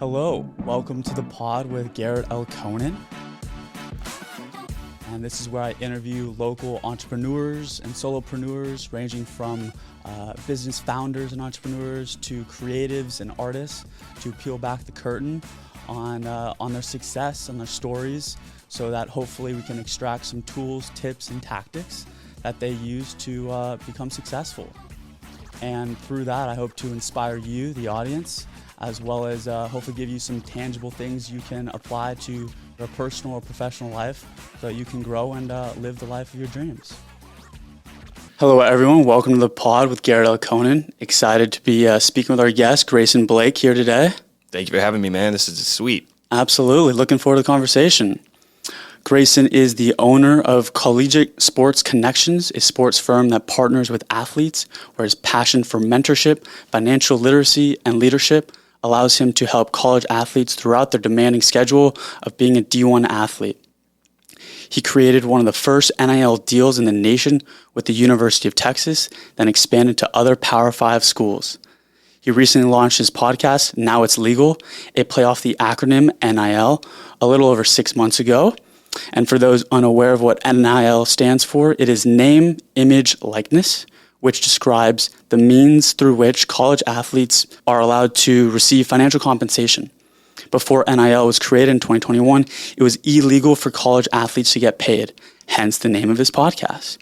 Hello, welcome to the pod with Garrett and this is where I interview local entrepreneurs and solopreneurs ranging from business founders and entrepreneurs to creatives and artists to peel back the curtain on their success and their stories so that hopefully we can extract some tools, tips, and tactics that they use to become successful. And through that, I hope to inspire you, the audience, as well as hopefully give you some tangible things you can apply to your personal or professional life so that you can grow and live the life of your dreams. Hello, everyone. Welcome to the pod with Garrett Elkonen. Excited to be speaking with our guest, Grayson Blake, here today. Thank you for having me, man. This is sweet. Absolutely. Looking forward to the conversation. Grayson is the owner of Collegiate Sports Connections, a sports firm that partners with athletes where his passion for mentorship, financial literacy, and leadership allows him to help college athletes throughout their demanding schedule of being a D1 athlete. He created one of the first NIL deals in the nation with the University of Texas, then expanded to other Power 5 schools. He recently launched his podcast, Now It's Legal, a play off the acronym NIL, a little over 6 months ago. And for those unaware of what NIL stands for, it is name, image, likeness, which describes the means through which college athletes are allowed to receive financial compensation. Before NIL was created in 2021, it was illegal for college athletes to get paid, hence the name of this podcast.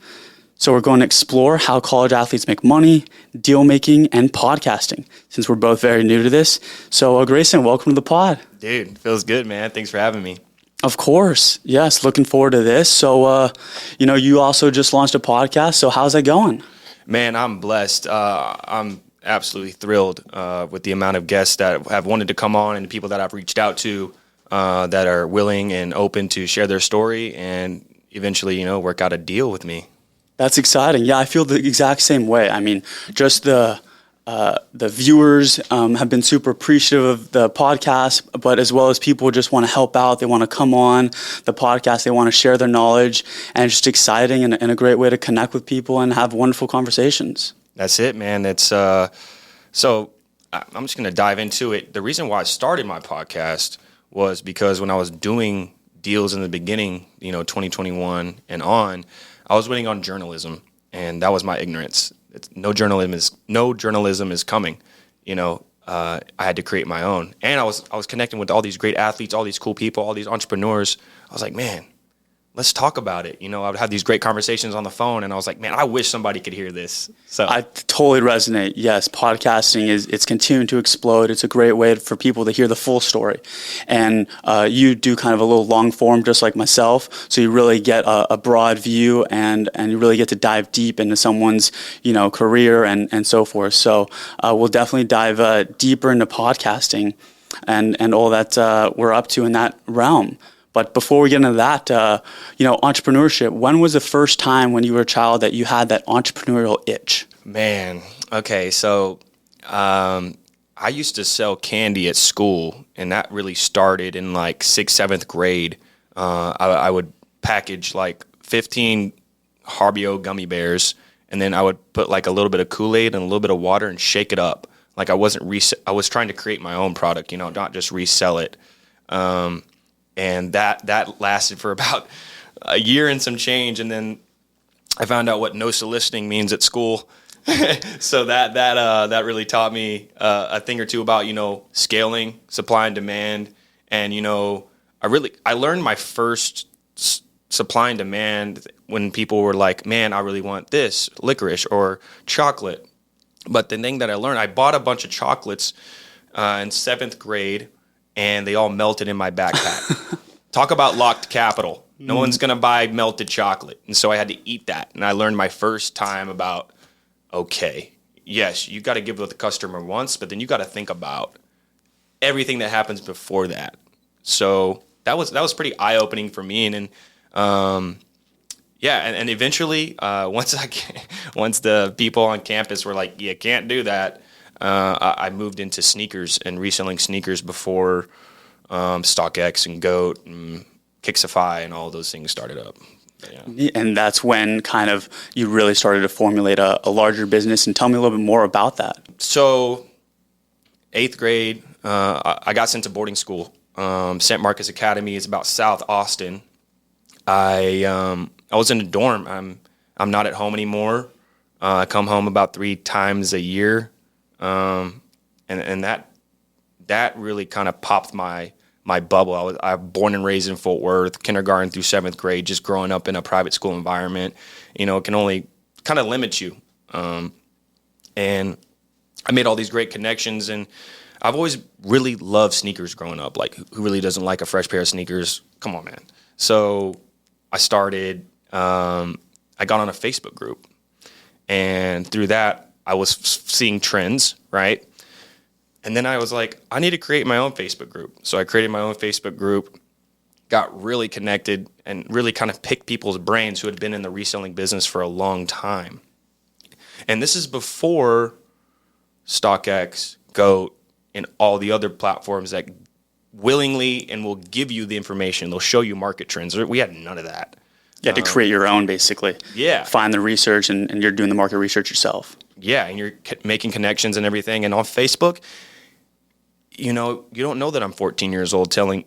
So we're going to explore how college athletes make money, deal making, and podcasting, since we're both very new to this. So Grayson, welcome to the pod. Dude, feels good, man. Thanks for having me. Of course. Yes, looking forward to this. So, you also just launched a podcast. So how's that going? Man, I'm blessed. I'm absolutely thrilled with the amount of guests that have wanted to come on and the people that I've reached out to that are willing and open to share their story and eventually, work out a deal with me. That's exciting. Yeah, I feel the exact same way. I mean, just the viewers have been super appreciative of the podcast, but as well as people just want to help out. They want to come on the podcast. They want to share their knowledge, and it's just exciting and a great way to connect with people and have wonderful conversations. That's it, man. It's so I'm just going to dive into it. The reason why I started my podcast was because when I was doing deals in the beginning, 2021 and on, I was waiting on journalism, and that was my ignorance. No journalism is coming. I had to create my own, and I was connecting with all these great athletes, all these cool people, all these entrepreneurs. I was like, man, let's talk about it. I would have these great conversations on the phone, and I was like, man, I wish somebody could hear this. So I totally resonate. Yes, podcasting it's continuing to explode. It's a great way for people to hear the full story, and you do kind of a little long form, just like myself. So you really get a broad view, and you really get to dive deep into someone's career and so forth. So we'll definitely dive deeper into podcasting and all that we're up to in that realm. But before we get into that, entrepreneurship, when was the first time when you were a child that you had that entrepreneurial itch? Man, okay, so I used to sell candy at school, and that really started in like 6th, 7th grade. I would package like 15 Haribo gummy bears, and then I would put like a little bit of Kool-Aid and a little bit of water and shake it up. Like I was trying to create my own product, not just resell it. And that lasted for about a year and some change, and then I found out what no soliciting means at school. So that really taught me a thing or two about scaling, supply and demand, and I learned my first supply and demand when people were like, man, I really want this licorice or chocolate. But the thing that I learned, I bought a bunch of chocolates in 7th grade. And they all melted in my backpack. Talk about locked capital. No one's going to buy melted chocolate. And so I had to eat that. And I learned my first time about, okay, yes, you got to give what the customer wants, but then you got to think about everything that happens before that. So that was pretty eye-opening for me. And and eventually, once the people on campus were like, you can't do that, I moved into sneakers and reselling sneakers before StockX and GOAT and Kixify and all those things started up. Yeah. And that's when kind of you really started to formulate a larger business. And tell me a little bit more about that. So 8th grade, I got sent to boarding school. St. Marcus Academy is about South Austin. I was in a dorm. I'm not at home anymore. I come home about 3 times a year, and that really kind of popped my bubble. I was born and raised in Fort Worth, kindergarten through 7th grade, just growing up in a private school environment. It can only kind of limit you. And I made all these great connections, and I've always really loved sneakers growing up. Like, who really doesn't like a fresh pair of sneakers? Come on, man. So I started, I got on a Facebook group, and through that, I was seeing trends, right? And then I was like, I need to create my own Facebook group. So I created my own Facebook group, got really connected, and really kind of picked people's brains who had been in the reselling business for a long time. And this is before StockX, GOAT, and all the other platforms that willingly and will give you the information. They'll show you market trends. We had none of that. You had to create your own, basically. Yeah. Find the research, and you're doing the market research yourself. Yeah, and you're making connections and everything. And on Facebook, you don't know that I'm 14 years old selling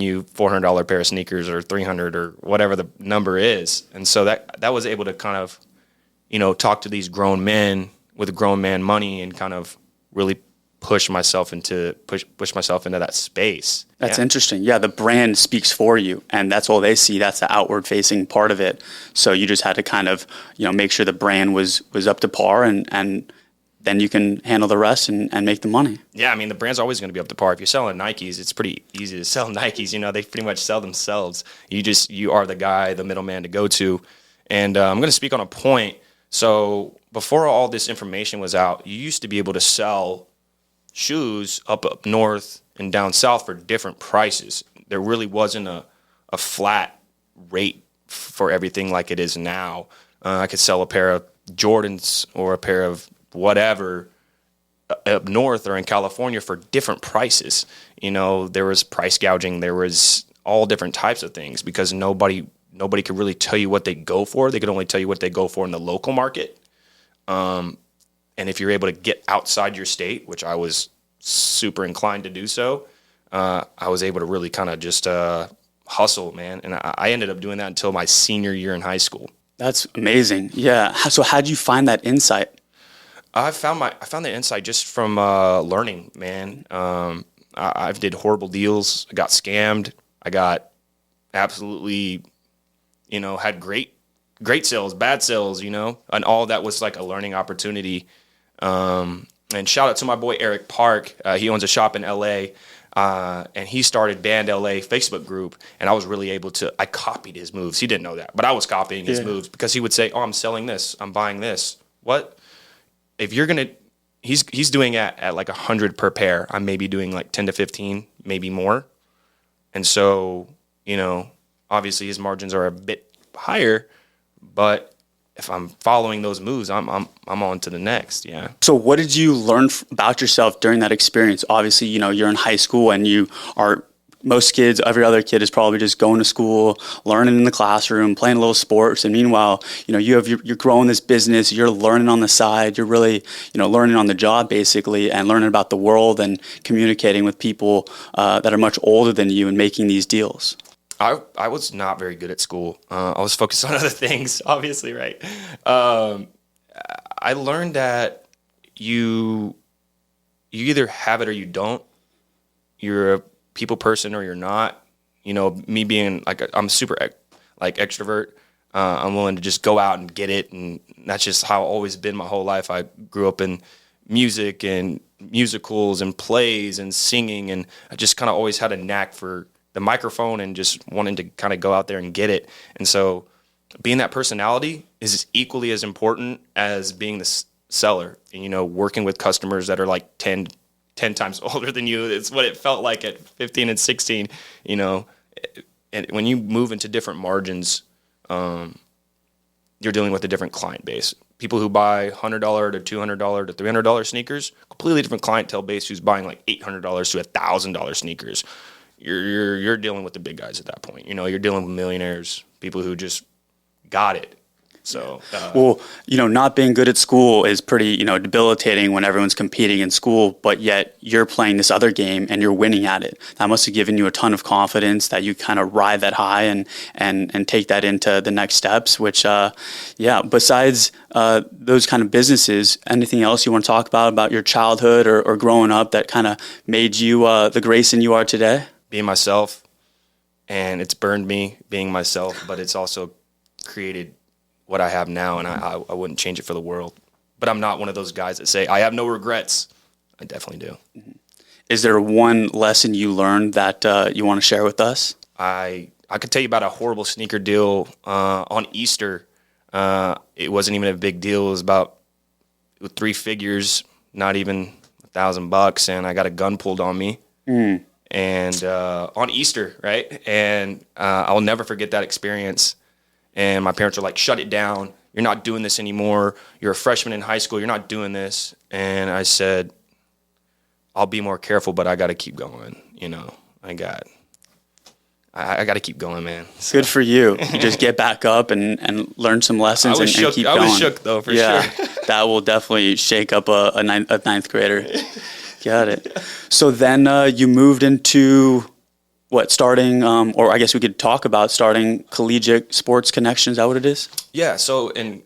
you $400 pair of sneakers or $300 or whatever the number is. And so that was able to kind of, talk to these grown men with grown man money and kind of really push myself into that space. That's interesting. Yeah, the brand speaks for you, and that's all they see. That's the outward facing part of it. So you just had to kind of, make sure the brand was up to par, and then you can handle the rest and make the money. Yeah, I mean, the brand's always going to be up to par. If you're selling Nikes, it's pretty easy to sell Nikes. They pretty much sell themselves. You are the guy, the middleman to go to. And I'm going to speak on a point. So before all this information was out, you used to be able to sell shoes up north and down south for different prices. There really wasn't a flat rate for everything like it is now. I could sell a pair of Jordans or a pair of whatever up north or in California for different prices. There was price gouging. There was all different types of things because nobody could really tell you what they go for. They could only tell you what they go for in the local market. And if you're able to get outside your state, which I was super inclined to do so, I was able to really kind of just hustle, man. And I ended up doing that until my senior year in high school. That's amazing. Yeah. So how'd you find that insight? I found the insight just from learning, man. I did horrible deals. I got scammed. I got absolutely, had great sales, bad sales, and all that was like a learning opportunity. And shout out to my boy Eric Park. He owns a shop in LA, and he started Band LA Facebook group. And I was really able to. I copied his moves. He didn't know that, but I was copying his moves because he would say, "Oh, I'm selling this. I'm buying this." What? If you're gonna, he's doing at like 100 per pair. I'm maybe doing like 10 to 15, maybe more. And so, obviously his margins are a bit higher, but if I'm following those moves, I'm on to the next. Yeah. So what did you learn about yourself during that experience? Obviously, you're in high school, and most kids, every other kid is probably just going to school, learning in the classroom, playing a little sports. And meanwhile, you're growing this business, you're learning on the side, you're really, learning on the job basically, and learning about the world and communicating with people that are much older than you and making these deals. I was not very good at school. I was focused on other things, obviously, right? I learned that you either have it or you don't. You're a people person or you're not. Me being I'm super extrovert. I'm willing to just go out and get it, and that's just how I've always been my whole life. I grew up in music and musicals and plays and singing, and I just kind of always had a knack for the microphone and just wanting to kind of go out there and get it. And so being that personality is equally as important as being the seller and, working with customers that are like 10 times older than you. It's what it felt like at 15 and 16, and when you move into different margins, you're dealing with a different client base. People who buy $100 to $200 to $300 sneakers, completely different clientele base who's buying like $800 to $1,000 sneakers. You're dealing with the big guys at that point. You're dealing with millionaires, people who just got it. So, Well, not being good at school is pretty, debilitating when everyone's competing in school, but yet you're playing this other game and you're winning at it. That must have given you a ton of confidence that you kind of ride that high and take that into the next steps, which, besides those kind of businesses, anything else you want to talk about your childhood or growing up that kind of made you the Grayson you are today? being myself, and it's burned me being myself, but it's also created what I have now, and I wouldn't change it for the world. But I'm not one of those guys that say, I have no regrets. I definitely do. Is there one lesson you learned that you want to share with us? I could tell you about a horrible sneaker deal on Easter. It wasn't even a big deal. It was about 3 figures, not even $1,000, and I got a gun pulled on me. And on Easter, right? And I'll never forget that experience. And my parents were like, shut it down. You're not doing this anymore. You're a freshman in high school. You're not doing this. And I said, I'll be more careful, but I got to keep going. I got to keep going, man. So. Good for you. You just get back up and learn some lessons and keep going. I was shook, though, for sure. That will definitely shake up a ninth grader. Got it. So then you moved into starting, or I guess we could talk about starting Collegiate Sports Connections. Is that what it is? Yeah. So in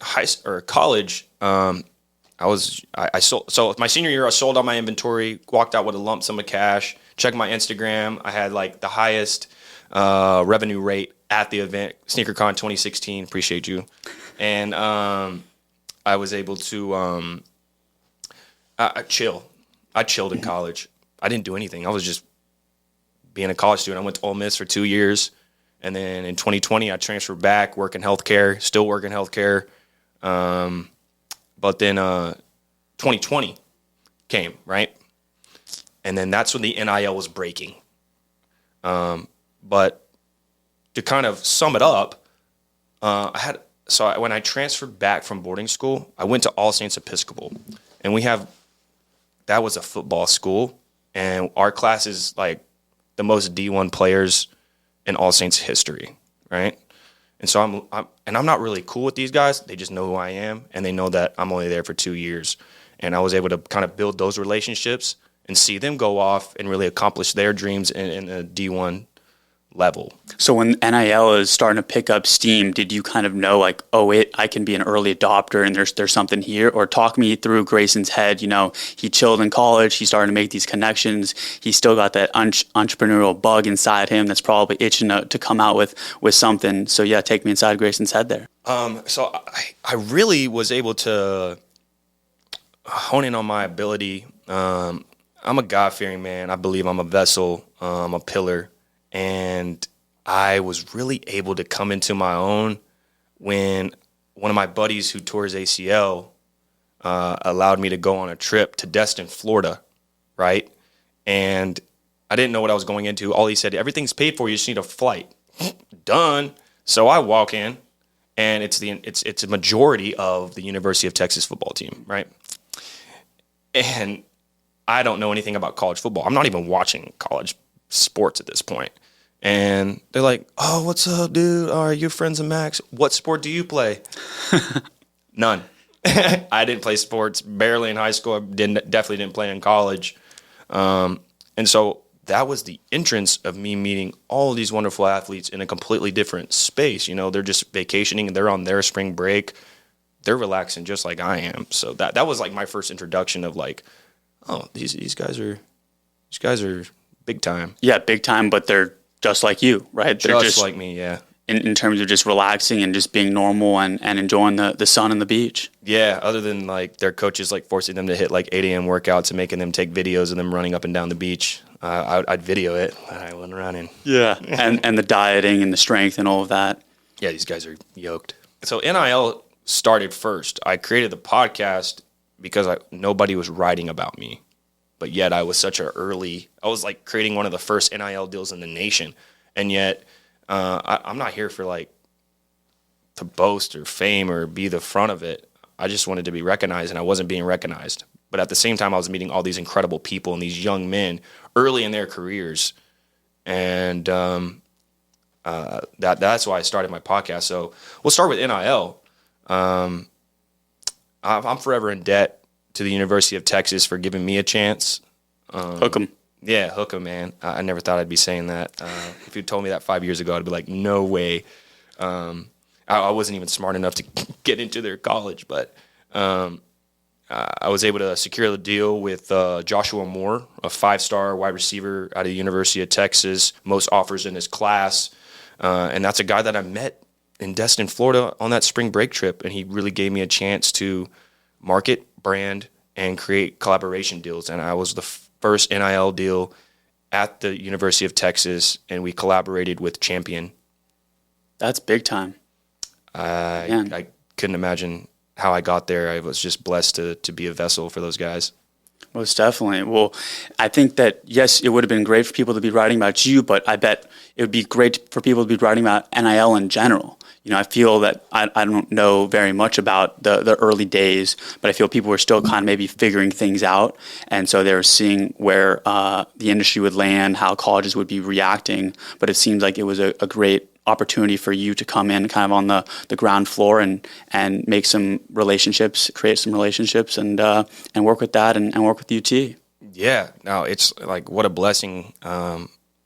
college, I sold. So my senior year, I sold all my inventory, walked out with a lump sum of cash. Checked my Instagram. I had like the highest revenue rate at the event, SneakerCon 2016. Appreciate you. And I was able to chill. I chilled in college. I didn't do anything. I was just being a college student. I went to Ole Miss for 2 years. And then in 2020, I transferred back, working healthcare, still working healthcare. But then 2020 came, right? And then that's when the NIL was breaking. But to kind of sum it up, when I transferred back from boarding school, I went to All Saints Episcopal. And that was a football school. And our class is like the most D1 players in All Saints history, right? And so I'm not really cool with these guys. They just know who I am, and they know that I'm only there for 2 years. And I was able to kind of build those relationships and see them go off and really accomplish their dreams in a D1 level. So when NIL is starting to pick up steam, did you kind of know like, I can be an early adopter and there's something here? Or talk me through Grayson's head. He chilled in college. He started to make these connections. He still got that entrepreneurial bug inside him that's probably itching to come out with something. So yeah, take me inside Grayson's head there. So I really was able to hone in on my ability. I'm a God-fearing man. I believe I'm a vessel. I'm a pillar. And I was really able to come into my own when one of my buddies who tore his ACL allowed me to go on a trip to Destin, Florida, right? And I didn't know what I was going into. All he said, everything's paid for. You just need a flight. Done. So I walk in, and it's a majority of the University of Texas football team, right? And I don't know anything about college football. I'm not even watching college sports at this point. And they're like, oh, what's up, dude? Are you friends of Max? What sport do you play? None. I didn't play sports barely in high school. I definitely didn't play in college. And so that was the entrance of me meeting all of these wonderful athletes in a completely different space. They're just vacationing and they're on their spring break. They're relaxing just like I am. So that was like my first introduction of like, oh, these guys are big time. Yeah, big time, but they're just like you, right? They're just like me, yeah. In terms of just relaxing and just being normal and enjoying the sun and the beach. Yeah, other than like their coaches like forcing them to hit like 8 a.m. workouts and making them take videos of them running up and down the beach. I'd video it, but I wasn't running. Yeah. and the dieting and the strength and all of that. Yeah, these guys are yoked. So NIL started first. I created the podcast because nobody was writing about me. But yet I was I was like creating one of the first NIL deals in the nation. And yet I'm not here for like to boast or fame or be the front of it. I just wanted to be recognized, and I wasn't being recognized. But at the same time, I was meeting all these incredible people and these young men early in their careers. And that's why I started my podcast. So we'll start with NIL. I'm forever in debt to the University of Texas for giving me a chance. Hook 'em. Yeah, hook 'em, man. I never thought I'd be saying that. If you told me that 5 years ago, I'd be like, no way. I wasn't even smart enough to get into their college, but I was able to secure the deal with Joshua Moore, a 5-star wide receiver out of the University of Texas, most offers in his class. And that's a guy that I met in Destin, Florida on that spring break trip, and he really gave me a chance to market, brand, and create collaboration deals. And I was the first NIL deal at the University of Texas, and we collaborated with Champion. That's big time. I couldn't imagine how I got there. I was just blessed to be a vessel for those guys. Most definitely. Well, I think that, yes, it would have been great for people to be writing about you, but I bet it would be great for people to be writing about NIL in general. You know, I feel that I don't know very much about the early days, but I feel people were still kind of maybe figuring things out. And so they were seeing where the industry would land, how colleges would be reacting. But it seems like it was a great opportunity for you to come in kind of on the ground floor and make some relationships, create some relationships, and work with that and work with UT. Yeah, no, it's like what a blessing.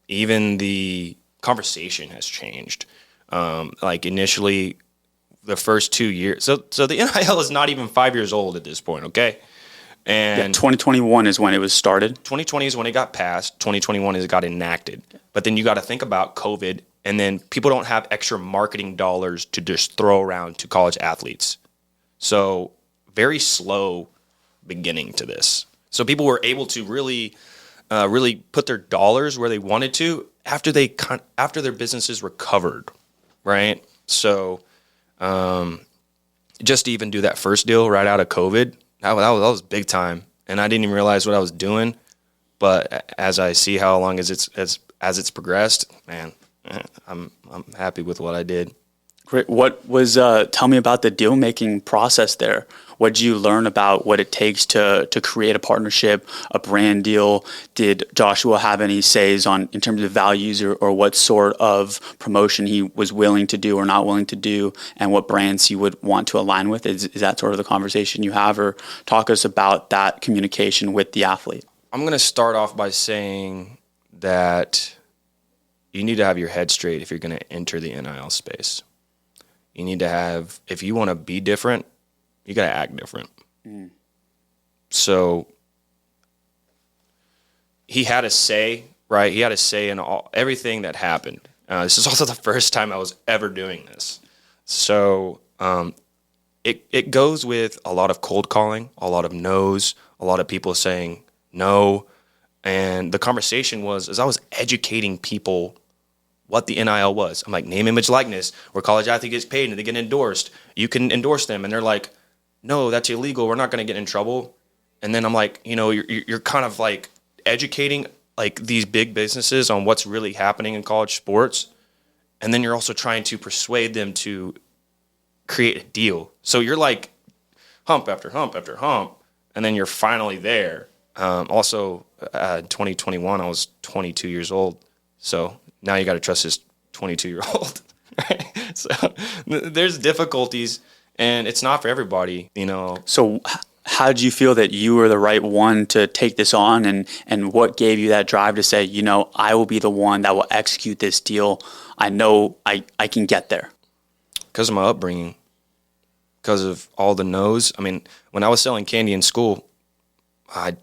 Even the conversation has changed. Like initially, the first 2 years. So the NIL is not even 5 years old at this point, okay? And 2021 is when it was started. 2020 is when it got passed. 2021 is it got enacted. But then you got to think about COVID, and then people don't have extra marketing dollars to just throw around to college athletes. So very slow beginning to this. So people were able to really put their dollars where they wanted to after their businesses recovered, right? So just to even do that first deal right out of COVID, that was big time, and I didn't even realize what I was doing. But as I see how long as it's progressed, man, I'm happy with what I did. Great. What was? Tell me about the deal making process there. What did you learn about what it takes to create a partnership, a brand deal? Did Joshua have any says on in terms of values or what sort of promotion he was willing to do or not willing to do, and what brands he would want to align with? Is that sort of the conversation you have, or talk us about that communication with the athlete? I'm going to start off by saying that you need to have your head straight if you're going to enter the NIL space. You need to have, if you want to be different, you got to act different. So he had a say, right? He had a say in everything that happened. This is also the first time I was ever doing this. So it goes with a lot of cold calling, a lot of no's, a lot of people saying no. And the conversation was, as I was educating people what the NIL was. I'm like, name, image, likeness, where college athlete gets paid and they get endorsed. You can endorse them. And they're like, no, that's illegal. We're not going to get in trouble. And then I'm like, you're kind of like educating like these big businesses on what's really happening in college sports. And then you're also trying to persuade them to create a deal. So you're like hump after hump after hump. And then you're finally there. Also, in 2021, I was 22 years old. So now you got to trust this 22-year-old. Right? So there's difficulties, and it's not for everybody, So how did you feel that you were the right one to take this on, and what gave you that drive to say, I will be the one that will execute this deal. I know I can get there. Because of my upbringing, because of all the no's. I mean, when I was selling candy in school, I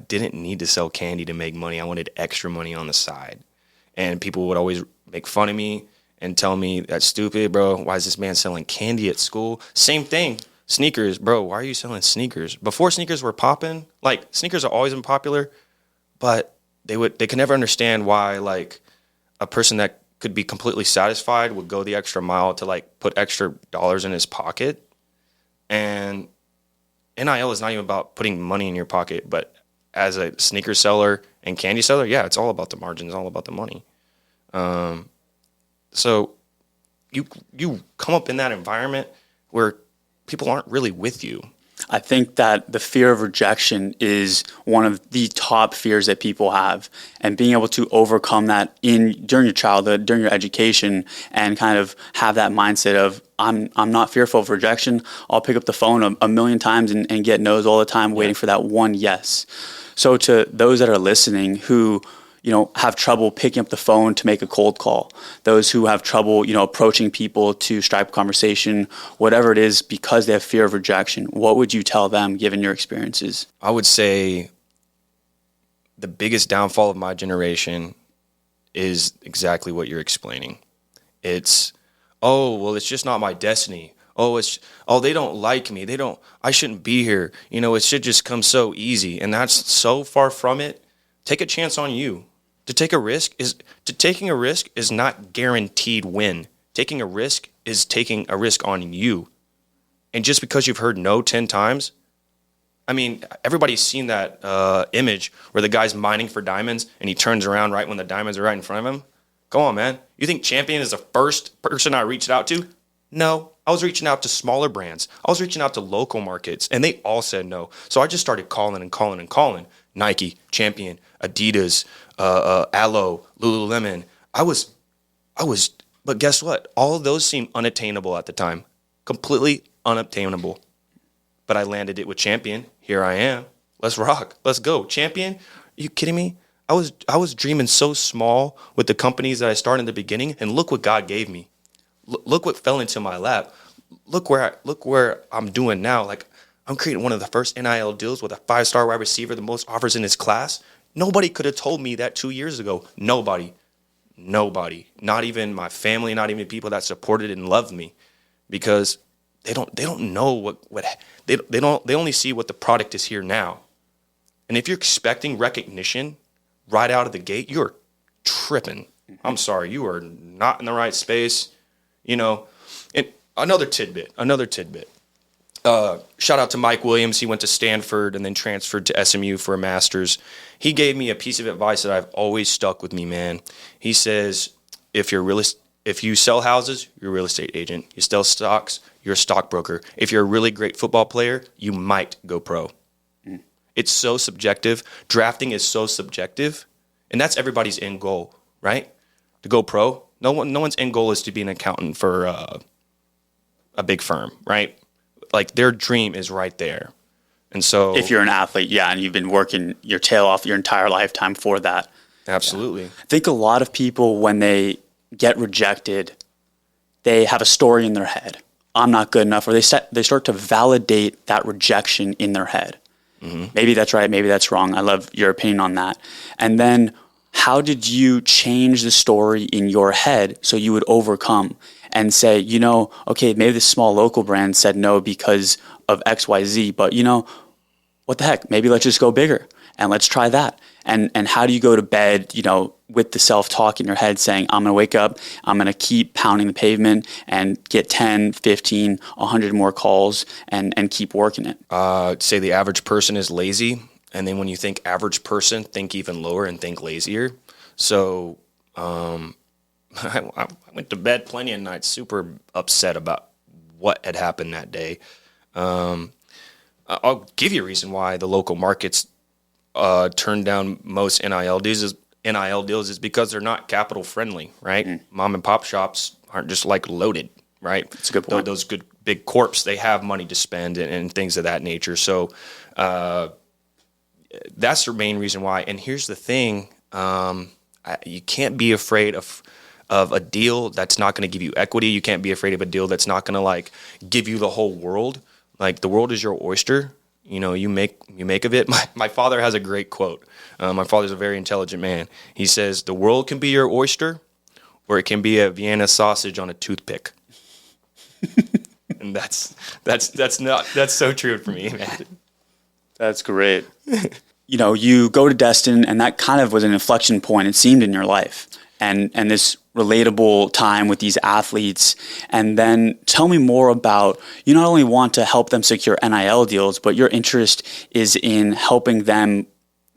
didn't need to sell candy to make money. I wanted extra money on the side. And people would always make fun of me and tell me, that's stupid, bro. Why is this man selling candy at school? Same thing. Sneakers, bro. Why are you selling sneakers? Before sneakers were popping, like sneakers have always been popular, but they could never understand why like a person that could be completely satisfied would go the extra mile to like put extra dollars in his pocket. And NIL is not even about putting money in your pocket, but as a sneaker seller and candy seller, yeah, it's all about the margins, all about the money. So you come up in that environment where people aren't really with you. I think that the fear of rejection is one of the top fears that people have, and being able to overcome that during your childhood, during your education, and kind of have that mindset of I'm not fearful of rejection. I'll pick up the phone a million times and get no's all the time, waiting for that one yes. So to those that are listening who have trouble picking up the phone to make a cold call, those who have trouble, approaching people to strike conversation, whatever it is, because they have fear of rejection, what would you tell them given your experiences? I would say the biggest downfall of my generation is exactly what you're explaining. It's, it's just not my destiny. They don't like me. I shouldn't be here. It should just come so easy. And that's so far from it. Take a chance on you. Taking a risk is not guaranteed win. Taking a risk is taking a risk on you. And just because you've heard no 10 times, I mean, everybody's seen that image where the guy's mining for diamonds and he turns around right when the diamonds are right in front of him. Come on, man. You think Champion is the first person I reached out to? No. I was reaching out to smaller brands. I was reaching out to local markets, and they all said no. So I just started calling and calling and calling. Nike, Champion, Adidas, Aloe, Lululemon. But guess what? All of those seemed unattainable at the time. Completely unobtainable. But I landed it with Champion. Here I am. Let's rock. Let's go. Champion? Are you kidding me? I was dreaming so small with the companies that I started in the beginning, and look what God gave me. Look what fell into my lap. Look where I'm doing now. Like, I'm creating one of the first NIL deals with a 5-star wide receiver, the most offers in his class. Nobody could have told me that 2 years ago. Nobody. Not even my family, not even people that supported and loved me, because they don't know they only see what the product is here now. And if you're expecting recognition right out of the gate, you're tripping. I'm sorry, you are not in the right space. And another tidbit. Shout out to Mike Williams. He went to Stanford and then transferred to SMU for a master's. He gave me a piece of advice that I've always stuck with me, man. He says, if you sell houses, you're a real estate agent. You sell stocks, you're a stockbroker. If you're a really great football player, you might go pro. It's so subjective. Drafting is so subjective. And that's everybody's end goal, right? To go pro. No one's end goal is to be an accountant for a big firm, right? Like, their dream is right there. And so if you're an athlete, and you've been working your tail off your entire lifetime for that. Absolutely. Yeah. I think a lot of people, when they get rejected, they have a story in their head. I'm not good enough, or they start to validate that rejection in their head. Mm-hmm. Maybe that's right, maybe that's wrong. I love your opinion on that. And then how did you change the story in your head so you would overcome and say, okay, maybe this small local brand said no because of XYZ, but what the heck? Maybe let's just go bigger and let's try that. And how do you go to bed, with the self-talk in your head saying, I'm going to wake up, I'm going to keep pounding the pavement and get 10, 15, 100 more calls and keep working it? Say the average person is lazy. And then when you think average person, think even lower and think lazier. So I went to bed plenty of nights super upset about what had happened that day. I'll give you a reason why the local markets turn down most NIL deals is because they're not capital friendly, right? Mom and pop shops aren't just like loaded, right? That's a good point. Those good big corps, they have money to spend and things of that nature. So that's the main reason why. And here's the thing. You can't be afraid of a deal that's not going to give you equity. You can't be afraid of a deal that's not going to give you the whole world. Like, the world is your oyster. You make of it. My father has a great quote. My father's a very intelligent man. He says, the world can be your oyster, or it can be a Vienna sausage on a toothpick. And that's so true for me, man. That's great. You go to Destin, and that kind of was an inflection point, it seemed, in your life. And this relatable time with these athletes. And then tell me more about, you not only want to help them secure NIL deals, but your interest is in helping them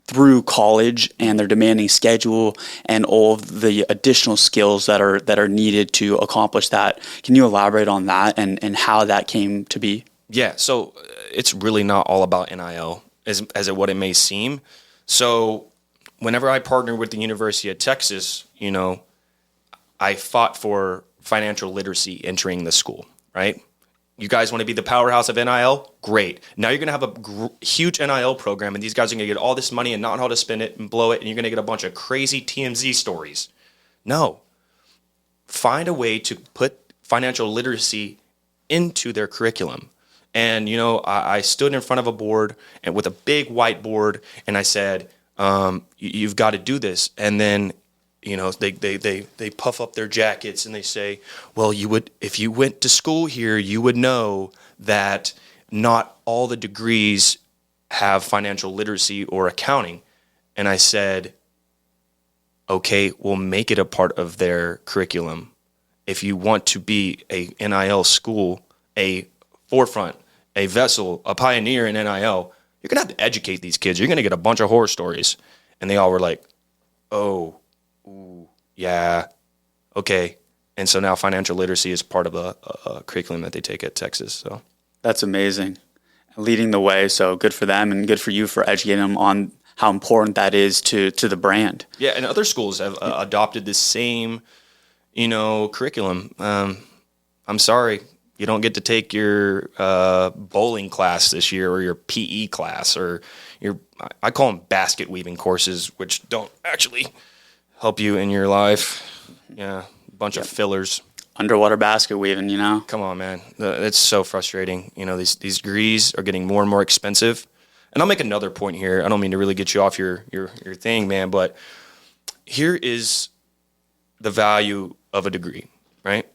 through college and their demanding schedule and all of the additional skills that are needed to accomplish that. Can you elaborate on that and how that came to be? Yeah, so it's really not all about NIL as what it may seem. So whenever I partnered with the University of Texas, I fought for financial literacy entering the school, right? You guys want to be the powerhouse of NIL? Great. Now you're going to have a huge NIL program, and these guys are going to get all this money and not know how to spend it and blow it, and you're going to get a bunch of crazy TMZ stories. No. Find a way to put financial literacy into their curriculum. And, I stood in front of a board and with a big whiteboard, and I said, you've got to do this. And then, they puff up their jackets and they say, well, if you went to school here, you would know that not all the degrees have financial literacy or accounting. And I said, okay, we'll make it a part of their curriculum. If you want to be a NIL school, a forefront, a vessel, a pioneer in NIL, you're going to have to educate these kids. You're going to get a bunch of horror stories. And they all were like, oh, ooh, yeah, okay. And so now financial literacy is part of a curriculum that they take at Texas. So That's amazing. Leading the way, so good for them and good for you for educating them on how important that is to the brand. Yeah, and other schools have adopted this same, curriculum. I'm sorry, you don't get to take your bowling class this year or your PE class or I call them basket weaving courses, which don't actually help you in your life. Yeah, a bunch of fillers. Underwater basket weaving, Come on, man. It's so frustrating. These degrees are getting more and more expensive. And I'll make another point here. I don't mean to really get you off your thing, man, but here is the value of a degree, right?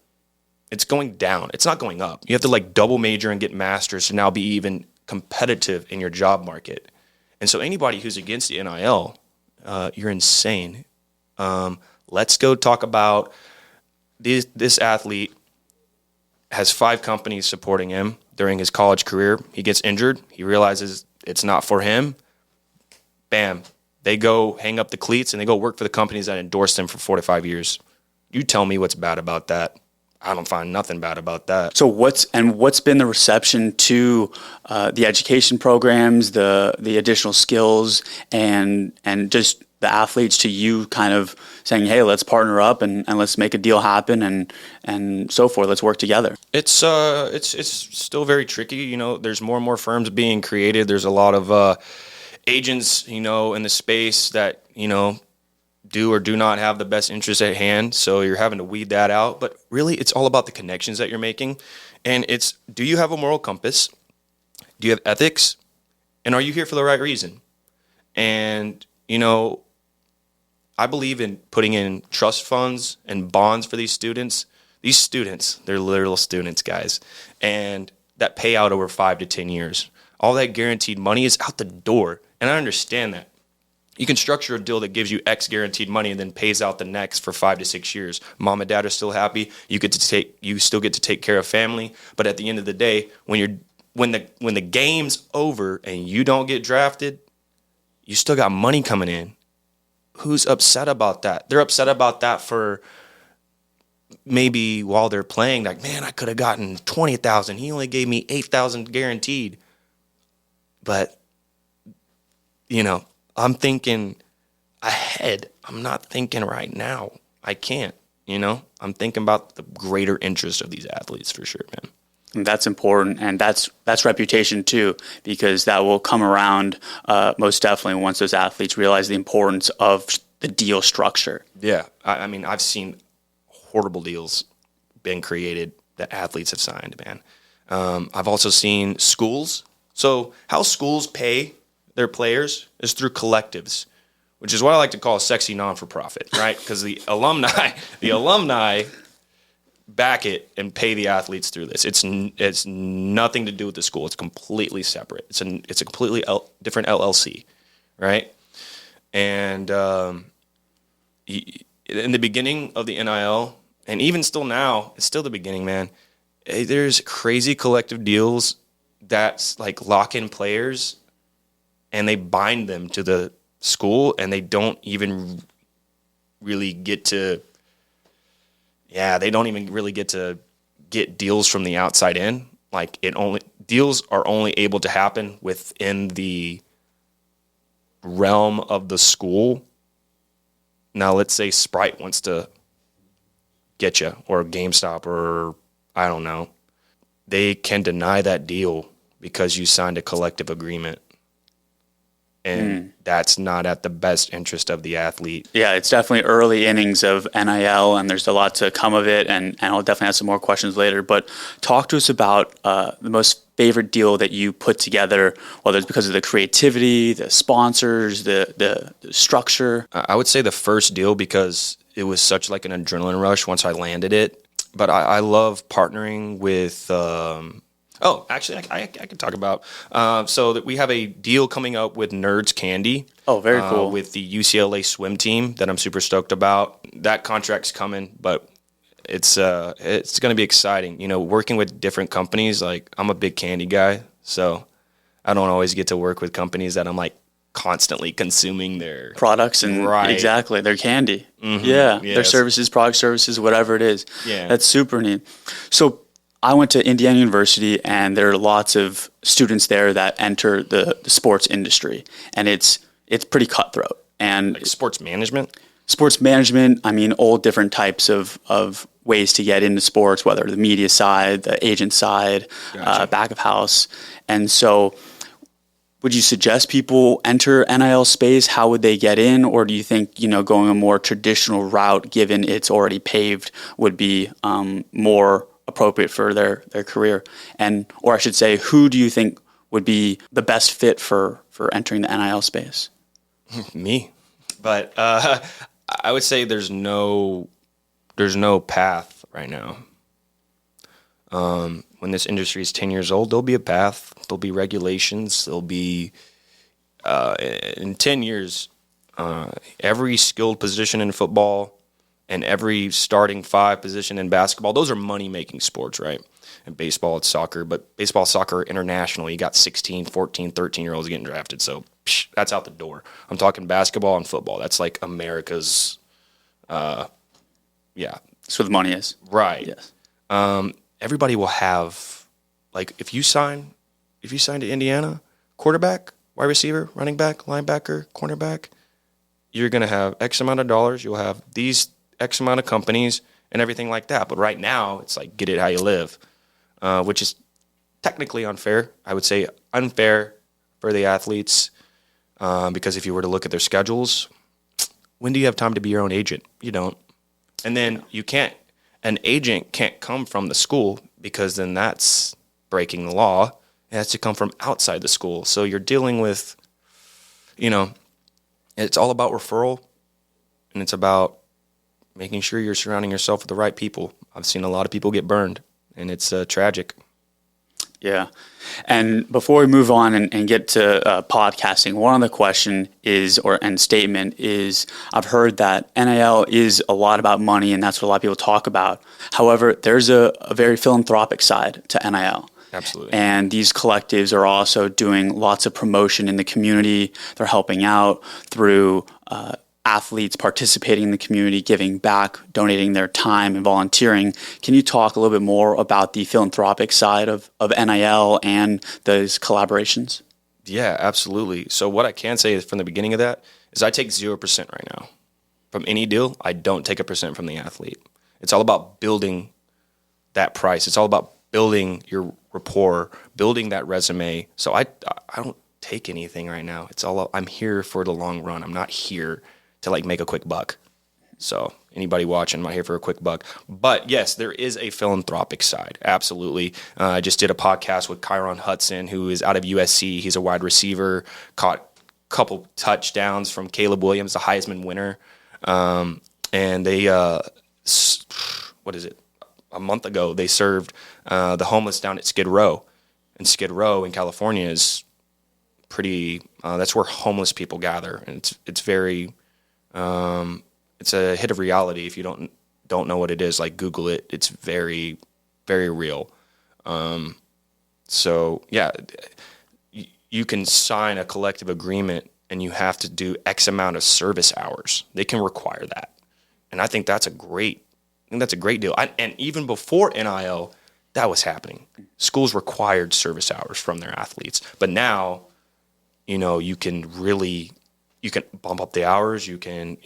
It's going down. It's not going up. You have to double major and get masters to now be even competitive in your job market. And so anybody who's against the NIL, you're insane. Let's go talk about this athlete has 5 companies supporting him during his college career. He gets injured. He realizes it's not for him. Bam. They go hang up the cleats and they go work for the companies that endorsed him for 4 to 5 years. You tell me what's bad about that. I don't find nothing bad about that. So what's been the reception to the education programs, the additional skills, and just the athletes to you kind of saying, hey, let's partner up and let's make a deal happen and so forth. Let's work together. It's still very tricky. There's more and more firms being created. There's a lot of agents, in the space that, do or do not have the best interest at hand. So you're having to weed that out. But really, it's all about the connections that you're making. And it's, do you have a moral compass? Do you have ethics? And are you here for the right reason? And, I believe in putting in trust funds and bonds for these students. These students, they're literal students, guys. And that pay out over 5 to 10 years. All that guaranteed money is out the door. And I understand that. You can structure a deal that gives you X guaranteed money and then pays out the next for 5 to 6 years. Mom and dad are still happy. You still get to take care of family. But at the end of the day, when the game's over and you don't get drafted, you still got money coming in. Who's upset about that? They're upset about that for maybe while they're playing, man, I could have gotten 20,000. He only gave me 8,000 guaranteed. But I'm thinking ahead. I'm not thinking right now. I can't, I'm thinking about the greater interest of these athletes for sure, man. And that's important, and that's reputation too, because that will come around most definitely once those athletes realize the importance of the deal structure. Yeah, I mean, I've seen horrible deals being created that athletes have signed, man. I've also seen schools. So how schools pay their players is through collectives, which is what I like to call a sexy non-for-profit, right? Because the alumni back it and pay the athletes through this. It's nothing to do with the school. It's completely separate. It's a completely different LLC, right? And in the beginning of the NIL, and even still now, it's still the beginning, man. There's crazy collective deals that's lock in players and they bind them to the school and they don't even really get to they don't even really get to get deals from the outside in. deals are only able to happen within the realm of the school. Now, let's say Sprite wants to get you, or GameStop, or I don't know. They can deny that deal because you signed a collective agreement. And that's not at the best interest of the athlete. Yeah, it's definitely early innings of NIL, and there's a lot to come of it, and I'll definitely have some more questions later. But talk to us about the most favorite deal that you put together, whether it's because of the creativity, the sponsors, the structure. I would say the first deal, because it was such like an adrenaline rush once I landed it. But I love partnering with... actually, I can talk about. So that we have a deal coming up with Nerds Candy. Oh, very cool. With the UCLA swim team that I'm super stoked about. That contract's coming, but it's going to be exciting. You know, working with different companies. Like, I'm a big candy guy, so I don't always get to work with companies that I'm like constantly consuming their products and exactly their candy. Mm-hmm. Yeah, their services, product services, whatever it is. Yeah, that's super neat. So I went to Indiana University, and there are lots of students there that enter the sports industry, and it's pretty cutthroat. And like sports management. I mean, all different types of ways to get into sports, whether the media side, the agent side, Gotcha. Back of house. And so would you suggest people enter NIL space? How would they get in? Or do you think, going a more traditional route, given it's already paved, would be more appropriate for their career? Or I should say, who do you think would be the best fit for entering the NIL space? Me. But I would say there's no path right now. When this industry is 10 years old, there'll be a path. There'll be regulations. There'll be, in 10 years, every skilled position in football and every starting five position in basketball, those are money-making sports, right? And baseball, it's soccer. But baseball, soccer, internationally, you got 16, 14, 13-year-olds getting drafted. So that's out the door. I'm talking basketball and football. That's like America's, That's where the money is. Right. Yes. Everybody will have, like, if you sign to Indiana, quarterback, wide receiver, running back, linebacker, cornerback, you're going to have X amount of dollars. You'll have these X amount of companies and everything like that. But right now, it's like, get it how you live, which is technically unfair. I would say unfair for the athletes, because if you were to look at their schedules, when do you have time to be your own agent? You don't. And then an agent can't come from the school, because then that's breaking the law. It has to come from outside the school. So you're dealing with, it's all about referral, and it's about making sure you're surrounding yourself with the right people. I've seen a lot of people get burned, and it's tragic. Yeah. And before we move on and get to podcasting, one other question and statement is, I've heard that NIL is a lot about money, and that's what a lot of people talk about. However, there's a very philanthropic side to NIL. Absolutely. And these collectives are also doing lots of promotion in the community. They're helping out through athletes participating in the community, giving back, donating their time and volunteering. Can you talk a little bit more about the philanthropic side of NIL and those collaborations? Yeah, absolutely. So what I can say is, from the beginning of that, is I take 0% right now. From any deal, I don't take a percent from the athlete. It's all about building that price. It's all about building your rapport, building that resume. So I don't take anything right now. I'm here for the long run. I'm not here to like make a quick buck. So anybody watching, I'm not here for a quick buck. But yes, there is a philanthropic side. Absolutely. I just did a podcast with Kyron Hudson, who is out of USC. He's a wide receiver, caught a couple touchdowns from Caleb Williams, the Heisman winner. And they, a month ago, they served the homeless down at Skid Row. And Skid Row in California is pretty, that's where homeless people gather. And it's very... it's a hit of reality. If you don't know what it is, like, Google it. It's very, very real. So yeah, you can sign a collective agreement and you have to do X amount of service hours. They can require that. And I think that's a great deal. And even before NIL, that was happening. Schools required service hours from their athletes, but now, you can bump up the hours. You can,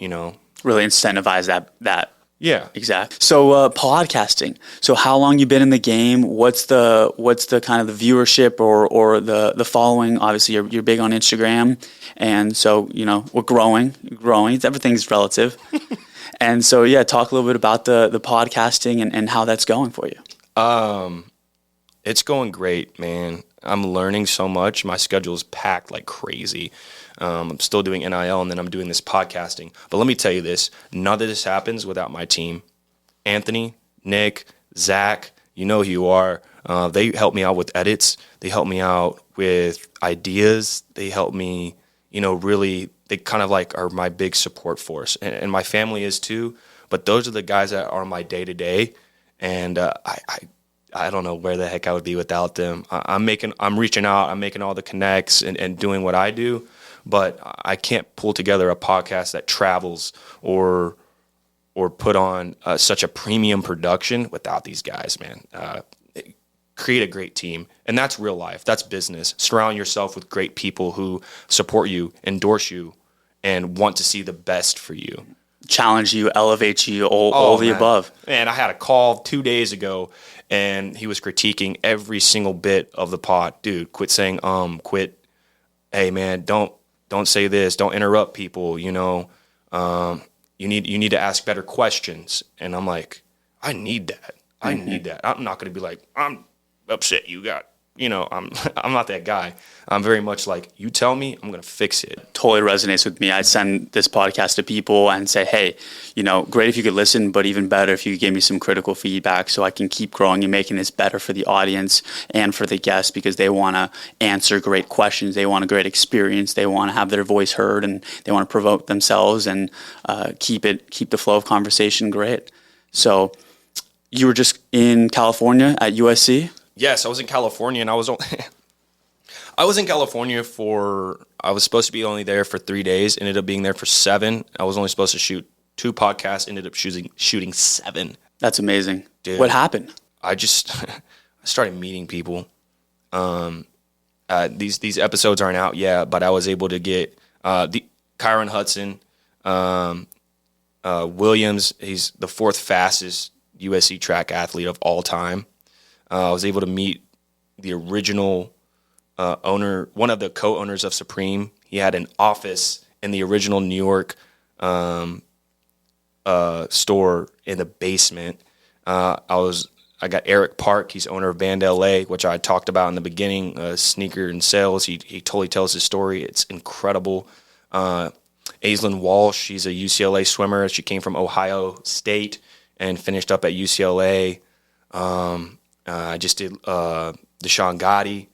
Really incentivize that. yeah. Exactly. So podcasting. So how long you been in the game? What's the kind of the viewership or the following? Obviously, you're big on Instagram, and so we're growing. Everything's relative. And so talk a little bit about the podcasting and how that's going for you. It's going great, man. I'm learning so much. My schedule is packed like crazy. I'm still doing NIL, and then I'm doing this podcasting. But let me tell you this. None of this happens without my team. Anthony, Nick, Zach, you know who you are. They help me out with edits. They help me out with ideas. They help me, really, they kind of like are my big support force. And my family is too. But those are the guys that are my day-to-day. And I don't know where the heck I would be without them. I'm reaching out. I'm making all the connects and doing what I do. But I can't pull together a podcast that travels or put on such a premium production without these guys, man. Create a great team. And that's real life. That's business. Surround yourself with great people who support you, endorse you, and want to see the best for you. Challenge you, elevate you, all the above. Man, I had a call 2 days ago, and he was critiquing every single bit of the pod. Dude, quit saying quit. Hey, man, don't say this. Don't interrupt people. You need to ask better questions. And I'm like, I need that. I need that. I'm not going to be like, I'm upset you got. I'm not that guy. I'm very much like, you tell me, I'm going to fix it. Totally resonates with me. I'd send this podcast to people and say, hey, great if you could listen, but even better if you could give me some critical feedback so I can keep growing and making this better for the audience and for the guests, because they want to answer great questions. They want a great experience. They want to have their voice heard, and they want to promote themselves and keep the flow of conversation great. So you were just in California at USC? Yes, I was in California, and I was in California I was supposed to be only there for 3 days, ended up being there for 7. I was only supposed to shoot 2 podcasts, ended up shooting 7. That's amazing. Dude, what happened? I started meeting people. These episodes aren't out yet, but I was able to get Kyron Hudson, Williams. He's the 4th fastest USC track athlete of all time. I was able to meet the original owner, one of the co-owners of Supreme. He had an office in the original New York store in the basement. I got Eric Park. He's owner of Band LA, which I talked about in the beginning, sneaker and sales. He totally tells his story. It's incredible. Aislinn Walsh, she's a UCLA swimmer. She came from Ohio State and finished up at UCLA. I just did Deshaun Gotti.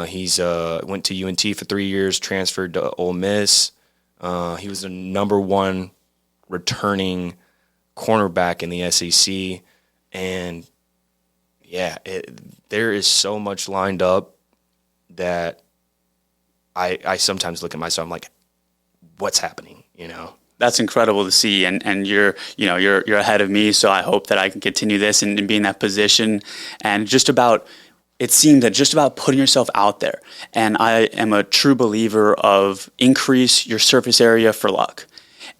He's went to UNT for 3 years, transferred to Ole Miss. He was the number 1 returning cornerback in the SEC. And, there is so much lined up that I sometimes look at myself, I'm like, what's happening, That's incredible to see, and you're ahead of me, so I hope that I can continue this and be in that position. And it seemed that just about putting yourself out there. And I am a true believer of increase your surface area for luck.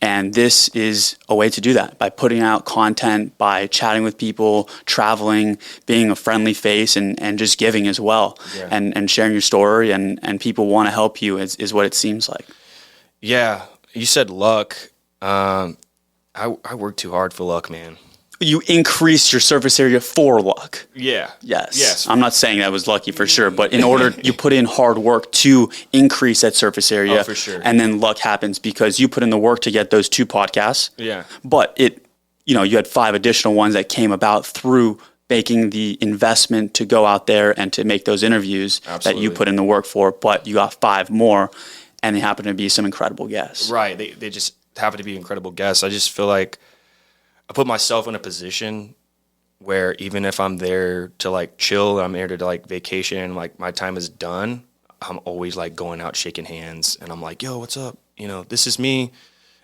And this is a way to do that by putting out content, by chatting with people, traveling, being a friendly face, and just giving as well, and sharing your story. And people want to help you is what it seems like. Yeah. You said luck. I work too hard for luck, man. You increase your surface area for luck. Yeah. Yes. I'm not saying that was lucky for sure, but in order, you put in hard work to increase that surface area. Oh, for sure. And then luck happens because you put in the work to get those 2 podcasts. Yeah. But you had 5 additional ones that came about through making the investment to go out there and to make those interviews. Absolutely. That you put in the work for, but you got 5 more, and they happen to be some incredible guests. Right. They just happen to be incredible guests. I just feel like I put myself in a position where even if I'm there to like chill, I'm there to like vacation, and like my time is done, I'm always like going out shaking hands, and I'm like, yo, what's up? This is me.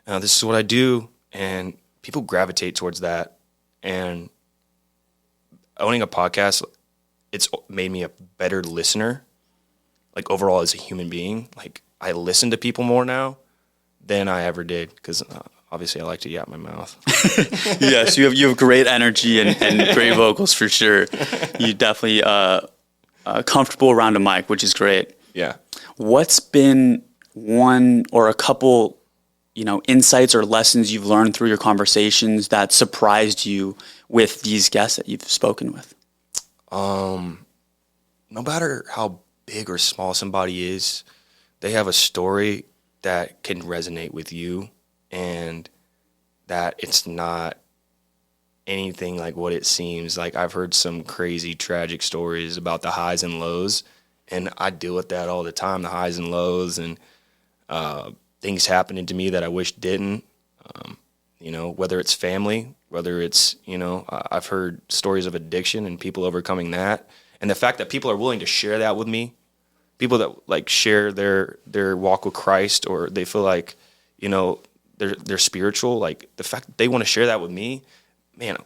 This is what I do. And people gravitate towards that. And owning a podcast, it's made me a better listener, like overall as a human being. Like I listen to people more now than I ever did, because obviously I like to yap my mouth. Yes, you have great energy and great vocals for sure. You definitely comfortable around a mic, which is great. Yeah. What's been one or a couple, insights or lessons you've learned through your conversations that surprised you with these guests that you've spoken with? No matter how big or small somebody is, they have a story that can resonate with you, and that it's not anything like what it seems. Like I've heard some crazy tragic stories about the highs and lows, and I deal with that all the time, the highs and lows, and things happening to me that I wish didn't. Whether it's family, whether it's, I've heard stories of addiction and people overcoming that. And the fact that people are willing to share that with me, people that like share their walk with Christ, or they feel like, they're spiritual, like the fact that they want to share that with me, man,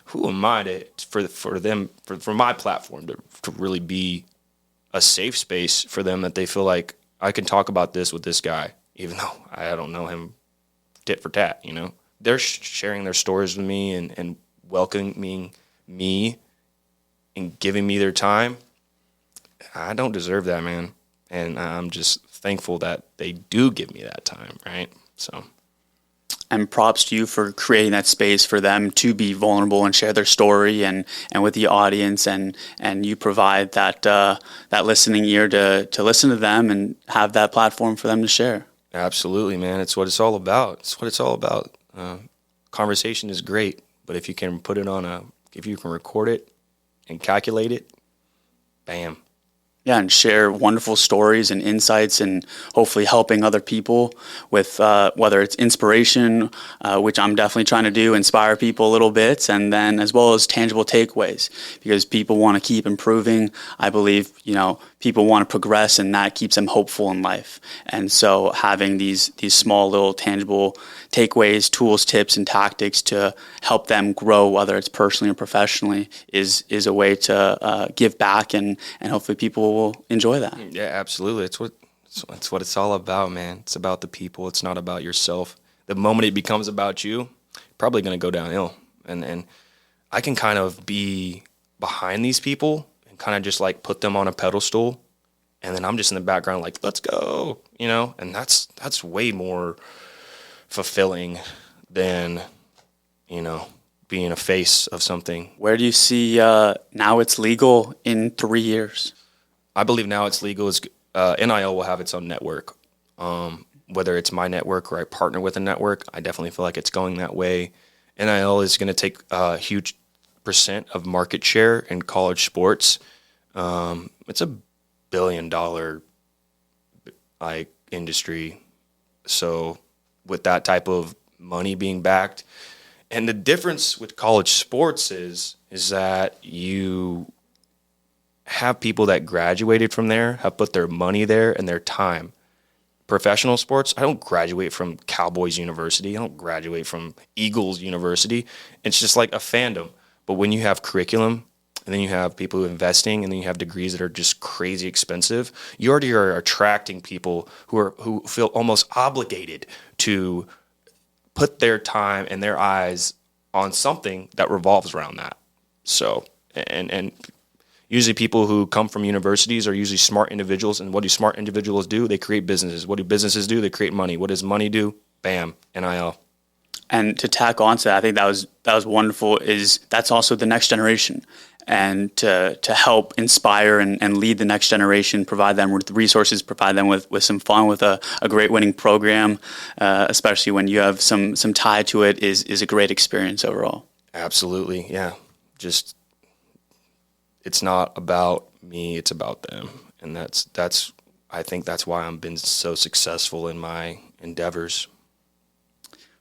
who am I for my platform to really be a safe space for them, that they feel like I can talk about this with this guy, even though I don't know him tit for tat, They're sharing their stories with me and welcoming me and giving me their time. I don't deserve that, man. And I'm just thankful that they do give me that time, right? So. And props to you for creating that space for them to be vulnerable and share their story and with the audience, and you provide that listening ear to listen to them and have that platform for them to share. Absolutely, man. It's what it's all about. It's what it's all about. Conversation is great, but if you can if you can record it and calculate it, bam. Yeah, and share wonderful stories and insights, and hopefully helping other people with whether it's inspiration, which I'm definitely trying to do, inspire people a little bit, and then as well as tangible takeaways, because people want to keep improving. I believe, people want to progress, and that keeps them hopeful in life. And so having these small little tangible takeaways, tools, tips, and tactics to help them grow, whether it's personally or professionally, is a way to give back, and hopefully people will enjoy that. Yeah, absolutely. It's what it's all about, man. It's about the people. It's not about yourself. The moment it becomes about you, probably going to go downhill. And I can kind of be behind these people and kind of just like put them on a pedestal, and then I'm just in the background like, let's go, and that's way more fulfilling than, being a face of something. Where do you see now it's legal in 3 years? I believe now it's legal. NIL will have its own network. Whether it's my network or I partner with a network, I definitely feel like it's going that way. NIL is going to take a huge % of market share in college sports. It's $1 billion industry. So with that type of money being backed, and the difference with college sports is that you have people that graduated from there, have put their money there and their time. Professional sports, I don't graduate from Cowboys University. I don't graduate from Eagles University. It's just like a fandom. But when you have curriculum, and then you have people who are investing, and then you have degrees that are just crazy expensive, you already are attracting people who feel almost obligated to put their time and their eyes on something that revolves around that. So, and usually people who come from universities are usually smart individuals, and what do smart individuals do? They create businesses. What do businesses do? They create money. What does money do? Bam, NIL. And to tack on to that, I think that was wonderful, that's also the next generation. And to help inspire and lead the next generation, provide them with resources, provide them with some fun, with a great winning program, especially when you have some tie to it, is a great experience overall. Absolutely, yeah. Just, it's not about me, it's about them. And that's I think that's why I've been so successful in my endeavors.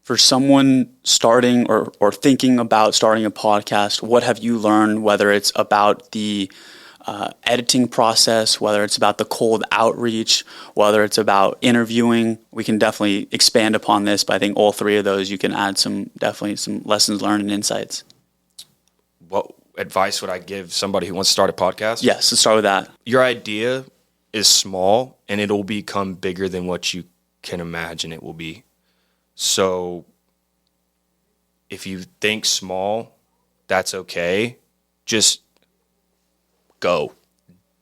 For someone starting or thinking about starting a podcast, what have you learned, whether it's about the editing process, whether it's about the cold outreach, whether it's about interviewing? We can definitely expand upon this, but I think all three of those you can add some lessons learned and insights. advice would I give somebody who wants to start a podcast? Yes, let's start with that. Your idea is small, and it'll become bigger than what you can imagine it will be. So if you think small, that's okay. Just go.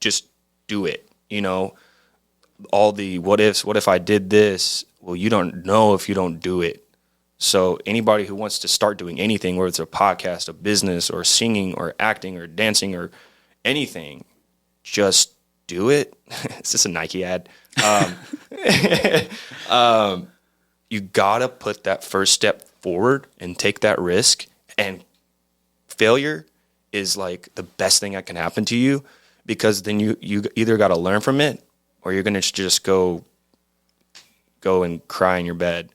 Just do it. You know, all the what ifs, what if I did this? Well, you don't know if you don't do it. So anybody who wants to start doing anything, whether it's a podcast, a business, or singing, or acting, or dancing, or anything, just do it. Is this a Nike ad? You gotta put that first step forward and take that risk. And failure is like the best thing that can happen to you, because then you either got to learn from it, or you're gonna just go and cry in your bed.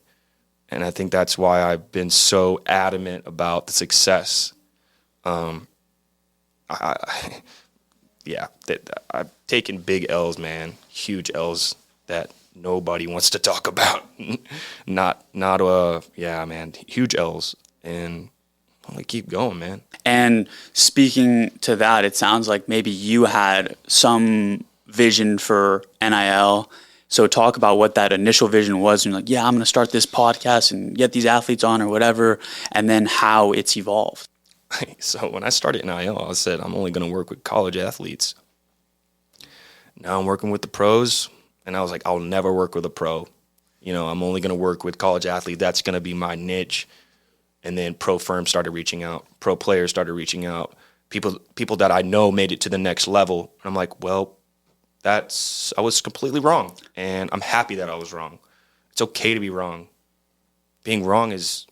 And I think that's why I've been so adamant about the success. I've taken big L's, man, huge L's that nobody wants to talk about. Man, huge L's, and I'm gonna keep going, man. And speaking to that, it sounds like maybe you had some vision for NIL. So talk about what that initial vision was, and you're like, yeah, I'm going to start this podcast and get these athletes on or whatever, and then how it's evolved. So when I started NIL, I said, I'm only going to work with college athletes. Now I'm working with the pros, and I was like, I'll never work with a pro. You know, I'm only going to work with college athletes. That's going to be my niche. And then pro firms started reaching out. Pro players started reaching out. People that I know made it to the next level. And I'm like, well, I was completely wrong. And I'm happy that I was wrong. It's okay to be wrong. Being wrong is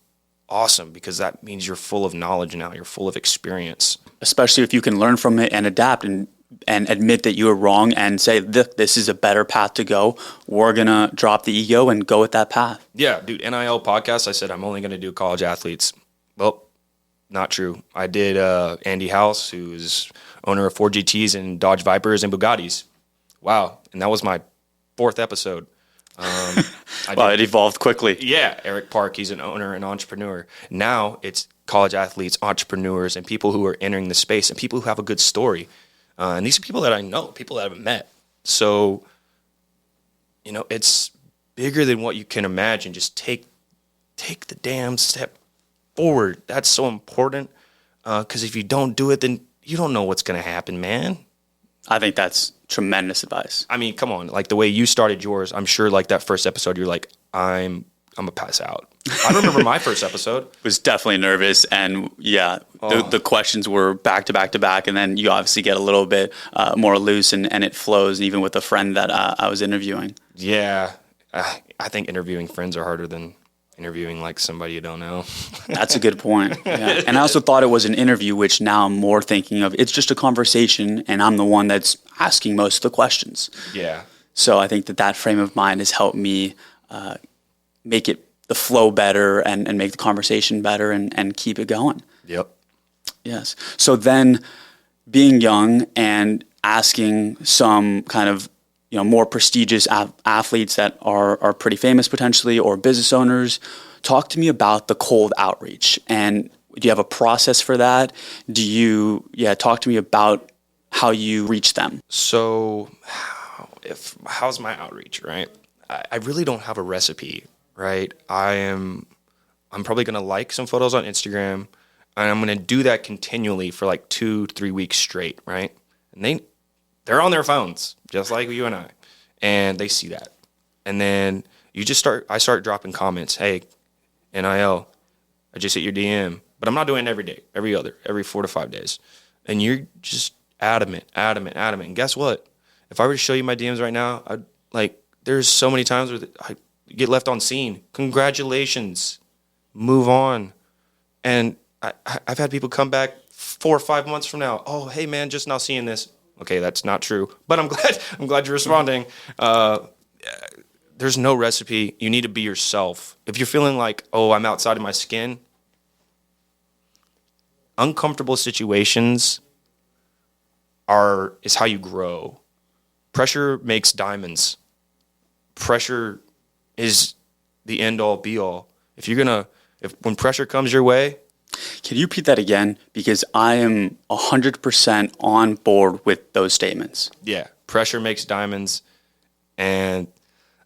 awesome, because that means you're full of knowledge now. You're full of experience. Especially if you can learn from it and adapt and admit that you were wrong and say, this is a better path to go. We're going to drop the ego and go with that path. Yeah, dude, NIL podcast, I said I'm only going to do college athletes. Well, not true. I did Andy House, who's owner of 4GTs and Dodge Vipers and Bugattis. Wow. And that was my 4th episode. It evolved quickly. Yeah. Eric Park, he's an owner and entrepreneur. Now it's college athletes, entrepreneurs, and people who are entering the space, and people who have a good story. And these are people that I know, people that I've met. So, you know, it's bigger than what you can imagine. Just take the damn step forward. That's so important, because if you don't do it, then you don't know what's going to happen, man. I think that's tremendous advice. I mean, come on. Like the way you started yours, I'm sure like that first episode, you're like, I'm going to pass out. I remember my first episode. Was definitely nervous. And yeah, the questions were back to back to back. And then you obviously get a little bit more loose and it flows, even with a friend that I was interviewing. Yeah. I think interviewing friends are harder than interviewing like somebody you don't know. That's a good point. Yeah. And I also thought it was an interview, which now I'm more thinking of, it's just a conversation and I'm the one that's asking most of the questions. Yeah. So I think that frame of mind has helped me make it the flow better and make the conversation better and keep it going. Yep. Yes. So then being young and asking some kind of more prestigious athletes that are pretty famous potentially, or business owners, talk to me about the cold outreach. And do you have a process for that? Talk to me about how you reach them. So how's my outreach, right? I really don't have a recipe, right? I'm probably going to like some photos on Instagram, and I'm going to do that continually for like 2-3 weeks straight, right? And they're on their phones, just like you and I, and they see that. And then I start dropping comments. Hey, NIL, I just hit your DM, but I'm not doing it every day, every 4 to 5 days. And you're just adamant. And guess what? If I were to show you my DMs right now, there's so many times where I get left on scene. Congratulations, move on. And I've had people come back 4 or 5 months from now. Oh, hey man, just now seeing this. Okay, that's not true, but I'm glad you're responding. There's no recipe. You need to be yourself. If you're feeling like, oh, I'm outside of my skin, uncomfortable situations is how you grow. Pressure makes diamonds. Pressure is the end all be all. When pressure comes your way. Can you repeat that again? Because I am 100% on board with those statements. Yeah, pressure makes diamonds, and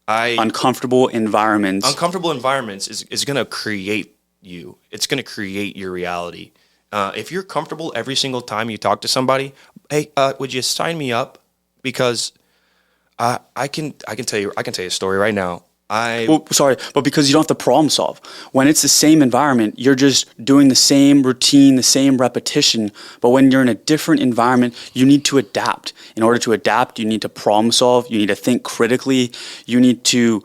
Uncomfortable environments. uncomfortable environments is going to create you. It's going to create your reality. If you're comfortable every single time you talk to somebody, hey, would you sign me up? Because I can tell you a story right now. But because you don't have to problem solve. When it's the same environment, you're just doing the same routine, the same repetition. But when you're in a different environment, you need to adapt. In order to adapt, you need to problem solve. You need to think critically. You need to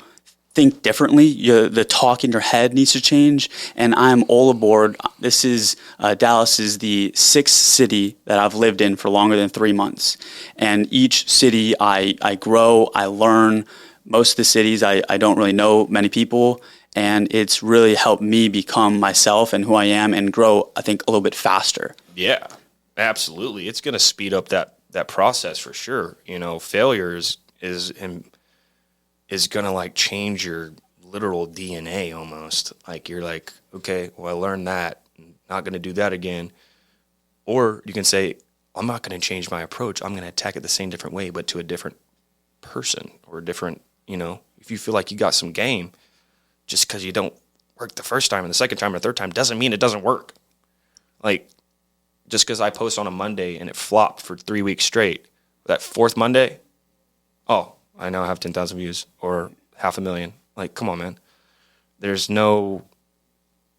think differently. The talk in your head needs to change. And I'm all aboard. Dallas is the 6th city that I've lived in for longer than 3 months. And each city I grow, I learn. Most of the cities, I don't really know many people, and it's really helped me become myself and who I am and grow, I think, a little bit faster. Yeah, absolutely. It's going to speed up that process for sure. You know, failure is going to like change your literal DNA almost. Like you're like, okay, well, I learned that. I'm not going to do that again. Or you can say, I'm not going to change my approach. I'm going to attack it the same different way, but to a different person or a different, if you feel like you got some game, just because you don't work the first time and the second time or the third time doesn't mean it doesn't work. Like, just because I post on a Monday and it flopped for 3 weeks straight, that 4th Monday, oh, I now have 10,000 views or 500,000. Like, come on, man. There's no,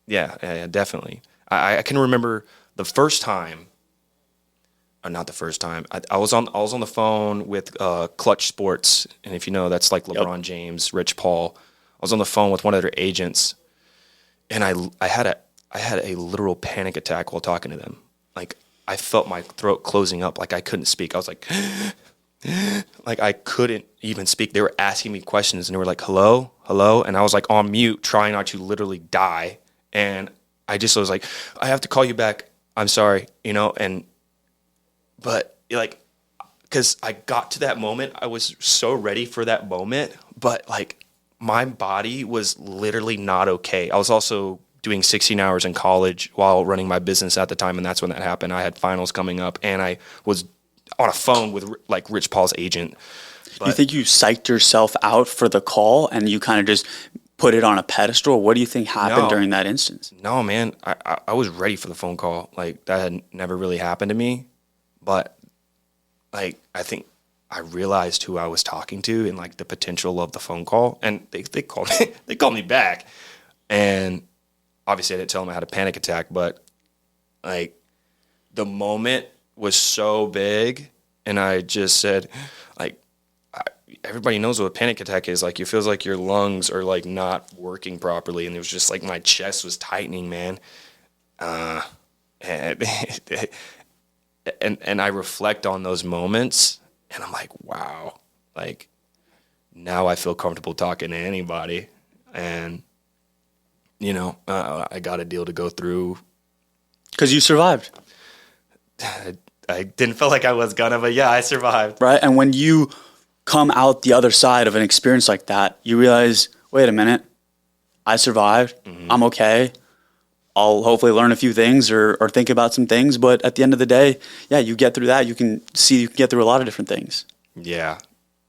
yeah, definitely. I can remember the first time. Not the first time. I was on the phone with Clutch Sports, and if you know, that's like LeBron James, Rich Paul. I was on the phone with one of their agents, and I had a literal panic attack while talking to them. Like I felt my throat closing up, like I couldn't speak. I was like, like I couldn't even speak. They were asking me questions, and they were like, "Hello, hello," and I was like on mute, trying not to literally die. And I was like, "I have to call you back. I'm sorry," But like, because I got to that moment, I was so ready for that moment, but like my body was literally not okay. I was also doing 16 hours in college while running my business at the time, and that's when that happened. I had finals coming up, and I was on a phone with like Rich Paul's agent. But, you think you psyched yourself out for the call and you kind of just put it on a pedestal? What do you think happened during that instance? No, man, I was ready for the phone call. Like that had never really happened to me. But like I think I realized who I was talking to and like the potential of the phone call, and they called me back, and obviously I didn't tell them I had a panic attack, but like the moment was so big, and I just said like everybody knows what a panic attack is. Like it feels like your lungs are like not working properly, and it was just like my chest was tightening, man. And I reflect on those moments, and I'm like, wow, like now I feel comfortable talking to anybody, and I got a deal to go through because you survived. I didn't feel like I was gonna, but yeah, I survived. Right, and when you come out the other side of an experience like that, you realize, wait a minute, I survived. Mm-hmm. I'm okay. I'll hopefully learn a few things or think about some things, but at the end of the day, yeah, you get through that. You can get through a lot of different things. Yeah,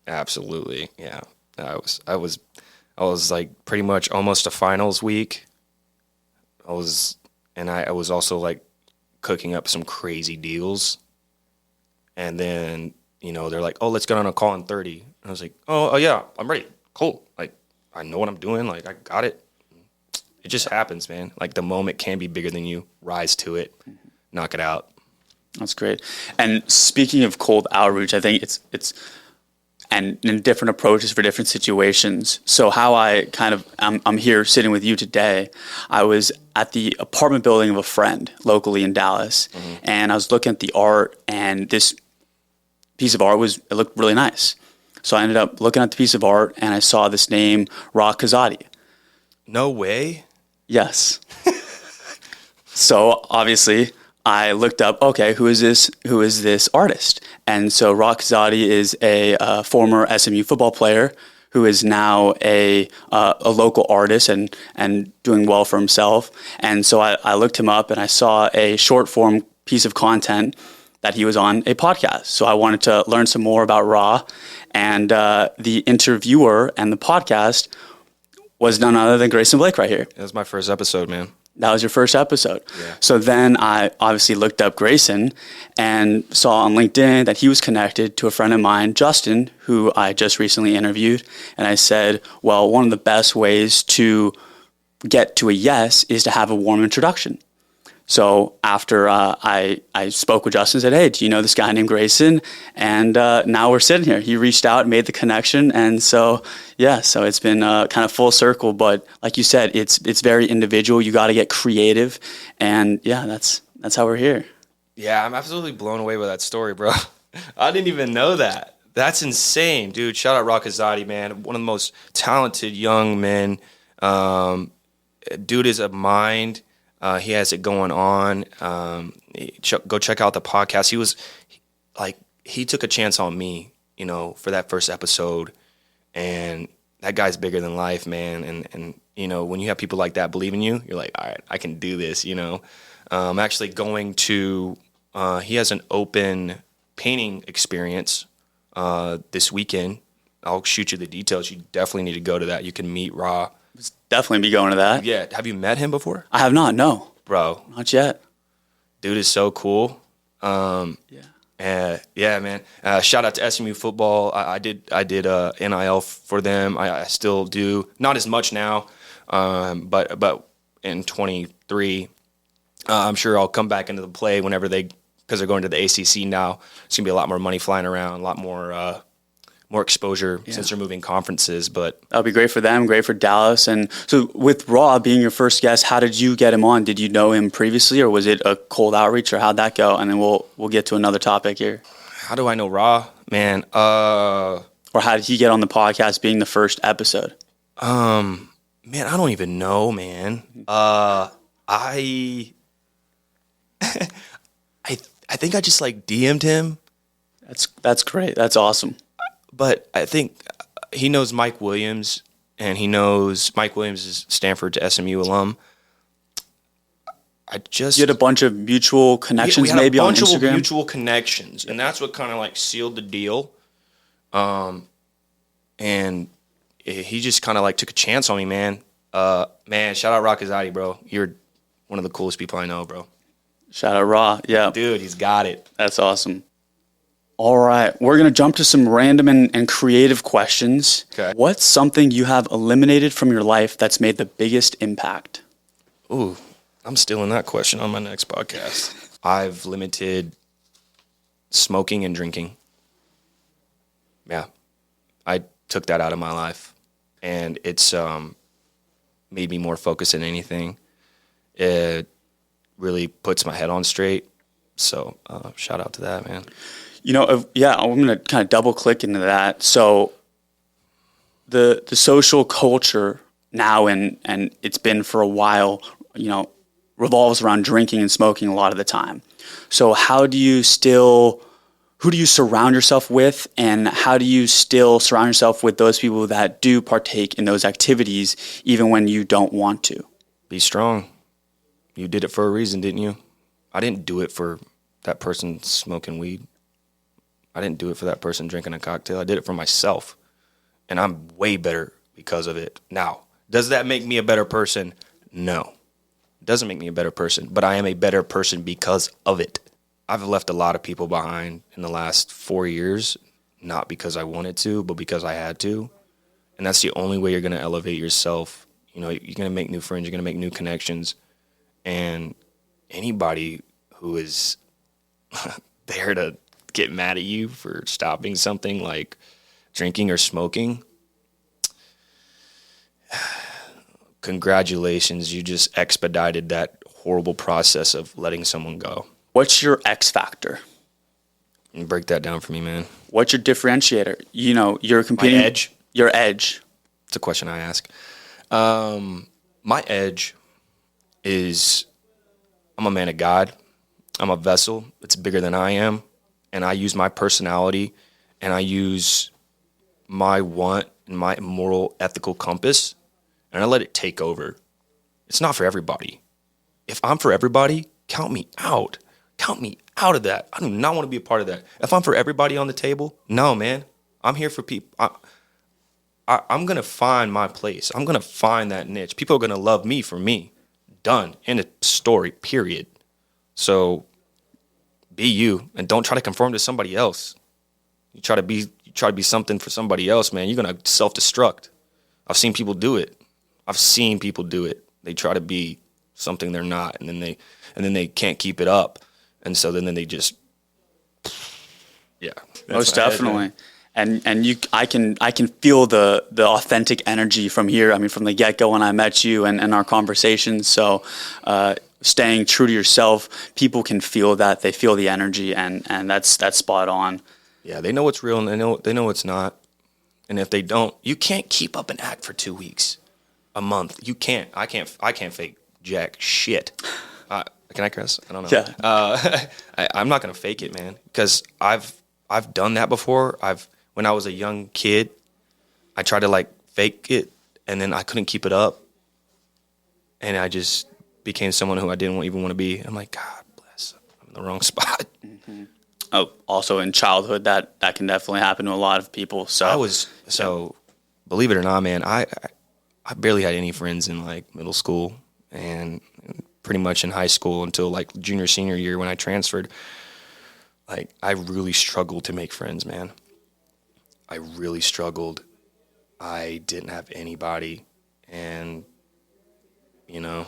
absolutely. Yeah, I was like pretty much almost a finals week. I was also like cooking up some crazy deals, and then they're like, "Oh, let's get on a call in 30." And I was like, "Oh yeah, I'm ready. Cool. Like I know what I'm doing. Like I got it." It just happens, man. Like the moment can be bigger than you. Rise to it, knock it out. That's great. And speaking of cold outreach, I think it's and different approaches for different situations. So how I'm here sitting with you today. I was at the apartment building of a friend locally in Dallas, mm-hmm. and I was looking at the art, and this piece of art it looked really nice. So I ended up looking at the piece of art, and I saw this name, Rock Kazadi. No way. Yes. So obviously I looked up, okay, who is this artist? And so Rock Kazadi is a former SMU football player who is now a local artist and doing well for himself. And so I looked him up and I saw a short form piece of content that he was on a podcast. So I wanted to learn some more about Ra, and the interviewer and the podcast was none other than Grayson Blake right here. That was my first episode, man. That was your first episode. Yeah. So then I obviously looked up Grayson and saw on LinkedIn that he was connected to a friend of mine, Justin, who I just recently interviewed. And I said, well, one of the best ways to get to a yes is to have a warm introduction. So after I spoke with Justin and said, hey, do you know this guy named Grayson? And now we're sitting here. He reached out, made the connection. And so, yeah, so it's been kind of full circle. But like you said, it's very individual. You got to get creative. And, yeah, that's how we're here. Yeah, I'm absolutely blown away by that story, bro. I didn't even know that. That's insane, dude. Shout out Rakazadi, man. One of the most talented young men. Dude is a mind. He has it going on. Go check out the podcast. He took a chance on me, for that first episode. And that guy's bigger than life, man. And when you have people like that believe in you, you're like, all right, I can do this, I'm actually going to, he has an open painting experience this weekend. I'll shoot you the details. You definitely need to go to that. You can meet Ra. Definitely be going to that. Yeah. Have you met him before? I have not, no. Bro. Not yet. Dude is so cool. Yeah, man. Shout out to SMU football. I did NIL for them. I still do. Not as much now, but in 23, I'm sure I'll come back into the play whenever because they're going to the ACC now. It's gonna be a lot more money flying around, a lot more exposure since they're moving conferences. But that'll be great for them, great for Dallas. And so with Ra being your first guest, how did you get him on? Did you know him previously, or was it a cold outreach, or how'd that go? And then we'll get to another topic here. How do I know Ra, man? Or how did he get on the podcast being the first episode? Man, I don't even know, man. I think I just DM'd him. That's great. That's awesome. But I think he knows Mike Williams, and he knows Mike Williams is Stanford to SMU alum. You had a bunch of mutual connections, maybe on Instagram? We had a bunch of mutual connections, and that's what kind of sealed the deal. And he just kind of took a chance on me, man. Man, shout out Rakazadi, bro. You're one of the coolest people I know, bro. Shout out Ra, yeah. Dude, he's got it. That's awesome. All right, we're going to jump to some random and creative questions. Okay. What's something you have eliminated from your life that's made the biggest impact? Ooh, I'm stealing that question on my next podcast. I've limited smoking and drinking. Yeah, I took that out of my life, and it's made me more focused than anything. It really puts my head on straight. So shout out to that, man. I'm going to kind of double click into that. So the social culture now, and it's been for a while, revolves around drinking and smoking a lot of the time. So who do you surround yourself with, and how do you still surround yourself with those people that do partake in those activities even when you don't want to? Be strong. You did it for a reason, didn't you? I didn't do it for that person smoking weed. I didn't do it for that person drinking a cocktail. I did it for myself, and I'm way better because of it. Now, does that make me a better person? No. It doesn't make me a better person, but I am a better person because of it. I've left a lot of people behind in the last 4 years, not because I wanted to, but because I had to. And that's the only way you're going to elevate yourself. You're going to make new friends. You're going to make new connections. And anybody who is there to get mad at you for stopping something like drinking or smoking, congratulations, you just expedited that horrible process of letting someone go. What's your X factor? Break that down for me, man. What's your differentiator? You're competing. My edge? Your edge. It's a question I ask. My edge is I'm a man of God. I'm a vessel. It's bigger than I am. And I use my personality, and I use my want and my moral, ethical compass, and I let it take over. It's not for everybody. If I'm for everybody, count me out. Count me out of that. I do not want to be a part of that. If I'm for everybody on the table, no, man. I'm here for people. I'm going to find my place. I'm going to find that niche. People are going to love me for me. Done. End of story, period. So be you and don't try to conform to somebody else. You try to be something for somebody else, man, you're going to self-destruct. I've seen people do it. They try to be something they're not, and then they can't keep it up. And so then they just, yeah. Most definitely. And I can feel the authentic energy from here. I mean, from the get-go when I met you and our conversations. So staying true to yourself, people can feel that. They feel the energy, and that's spot on. Yeah, they know what's real and they know what's not. And if they don't, you can't keep up an act for 2 weeks, a month. You can't. I can't fake jack shit. Can I curse? I don't know. Yeah. I'm not gonna fake it, man, because I've done that before. When I was a young kid, I tried to like fake it, and then I couldn't keep it up, and I just became someone who I didn't even want to be. I'm like, God bless, I'm in the wrong spot. Mm-hmm. Oh, also in childhood, that can definitely happen to a lot of people. So believe it or not, man, I barely had any friends in like middle school and pretty much in high school until like junior, senior year when I transferred. Like, I really struggled to make friends, man. I really struggled. I didn't have anybody. And, you know,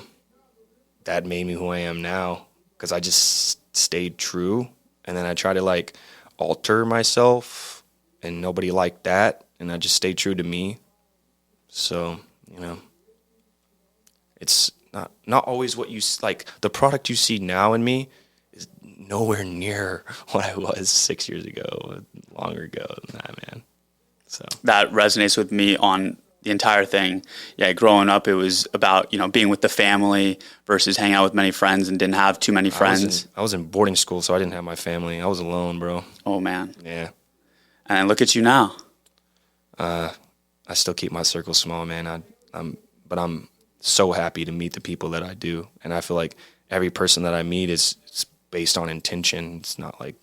that made me who I am now because I just stayed true. And then I tried to, like, alter myself, and nobody liked that. And I just stayed true to me. So, you know, it's not always what you, like, the product you see now in me is nowhere near what I was 6 years ago, longer ago than that, man. So that resonates with me on the entire thing. Yeah, growing up, it was about, being with the family versus hanging out with many friends, and didn't have too many friends. I was in boarding school, so I didn't have my family. I was alone, bro. Oh, man. Yeah. And look at you now. I still keep my circle small, man. But I'm so happy to meet the people that I do. And I feel like every person that I meet is based on intention. It's not like,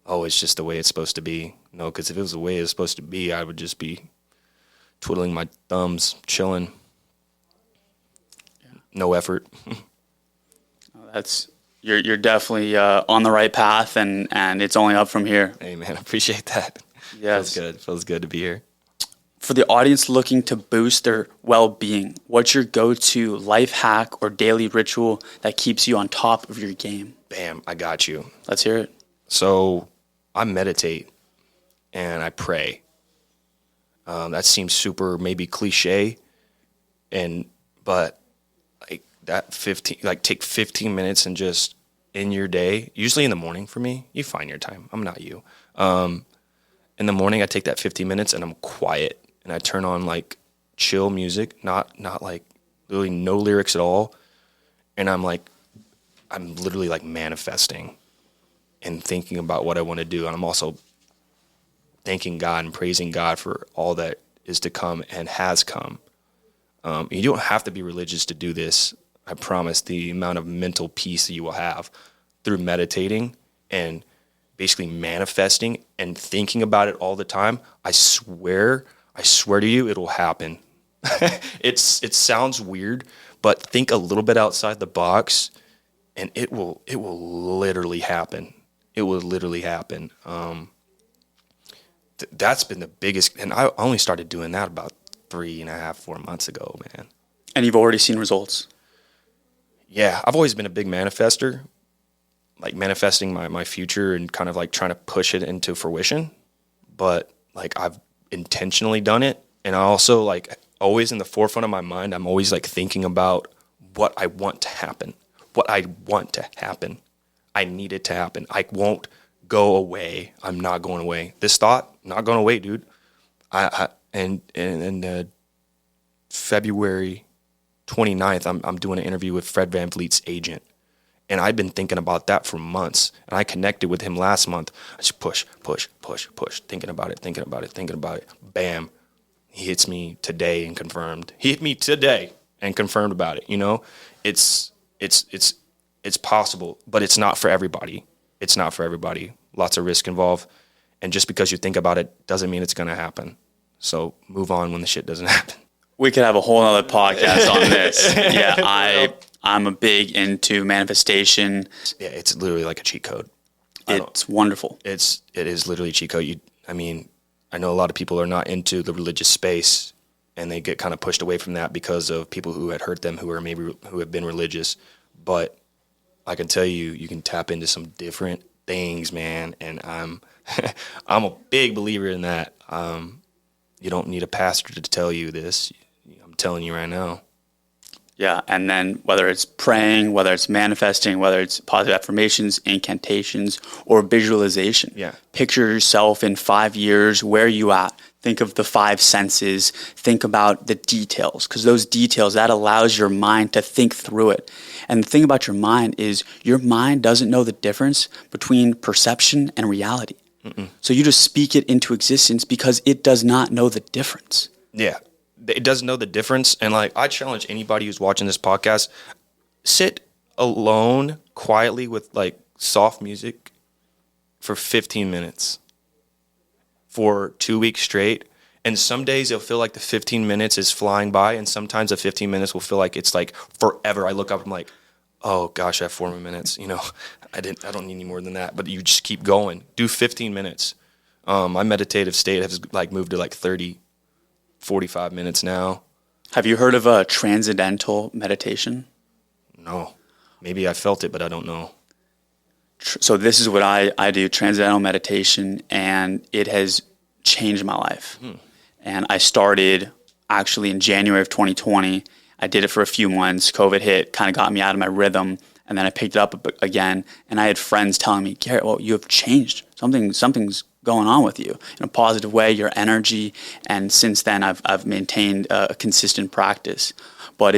oh, it's just the way it's supposed to be. No, because if it was the way it's supposed to be, I would just be twiddling my thumbs, chilling. Yeah. No effort. You're definitely on the right path, and it's only up from here. Hey, man, I appreciate that. Yes. Feels good to be here. For the audience looking to boost their well-being, what's your go-to life hack or daily ritual that keeps you on top of your game? Bam, I got you. Let's hear it. So I meditate and I pray. That seems super maybe cliche, but like that take 15 minutes and just in your day, usually in the morning for me. You find your time. I'm not you. In the morning, I take that 15 minutes and I'm quiet. And I turn on like chill music, not like literally no lyrics at all. And I'm literally like manifesting and thinking about what I want to do. And I'm also thanking God and praising God for all that is to come and has come. You don't have to be religious to do this. I promise the amount of mental peace that you will have through meditating and basically manifesting and thinking about it all the time. I swear to you, it'll happen. It sounds weird, but think a little bit outside the box, and it will literally happen. It will literally happen. That's been the biggest, and I only started doing that about 3.5-4 months ago, man. And you've already seen results. Yeah, I've always been a big manifester, like manifesting my future and kind of like trying to push it into fruition. But like I've intentionally done it, and I also like always in the forefront of my mind, I'm always like thinking about what I want to happen. I need it to happen. I won't go away. I'm not going away. This thought, not going away, dude. And February 29th, I'm doing an interview with Fred VanVleet's agent. And I've been thinking about that for months. And I connected with him last month. I just push, thinking about it. Bam, He hits me today and confirmed. He hit me today and confirmed about it. You know, it's possible, but it's not for everybody. It's not for everybody. Lots of risk involved. And just because you think about it doesn't mean it's going to happen. So move on when the shit doesn't happen. We could have a whole other podcast on this. Yeah, I'm a big into manifestation. Yeah, it's literally like a cheat code. It's wonderful. It is literally a cheat code. I know a lot of people are not into the religious space, and they get kind of pushed away from that because of people who had hurt them, who have been religious. But I can tell you, you can tap into some different things, man. And I'm a big believer in that. You don't need a pastor to tell you this. I'm telling you right now. Yeah, and then whether it's praying, whether it's manifesting, whether it's positive affirmations, incantations, or visualization. Yeah. Picture yourself in 5 years. Where are you at? Think of the 5 senses. Think about the details, because those details, that allows your mind to think through it. And the thing about your mind is your mind doesn't know the difference between perception and reality. Mm-mm. So you just speak it into existence because it does not know the difference. Yeah. It doesn't know the difference. And like, I challenge anybody who's watching this podcast, sit alone quietly with like soft music for 15 minutes for 2 weeks straight. And some days it'll feel like the 15 minutes is flying by. And sometimes the 15 minutes will feel like it's like forever. I look up, I'm like, oh gosh, I have 4 more minutes. You know, I don't need any more than that. But you just keep going. Do 15 minutes. My meditative state has like moved to like 30, 45 minutes now. Have you heard of a transcendental meditation? No. Maybe I felt it, but I don't know. So this is what I do, transcendental meditation, and it has changed my life. And I started actually in January of 2020. I did it for a few months. COVID hit, kind of got me out of my rhythm. And then I picked it up again. And I had friends telling me, Garrett, well, you have changed. Something's going on with you in a positive way, your energy. And since then, I've maintained a consistent practice. But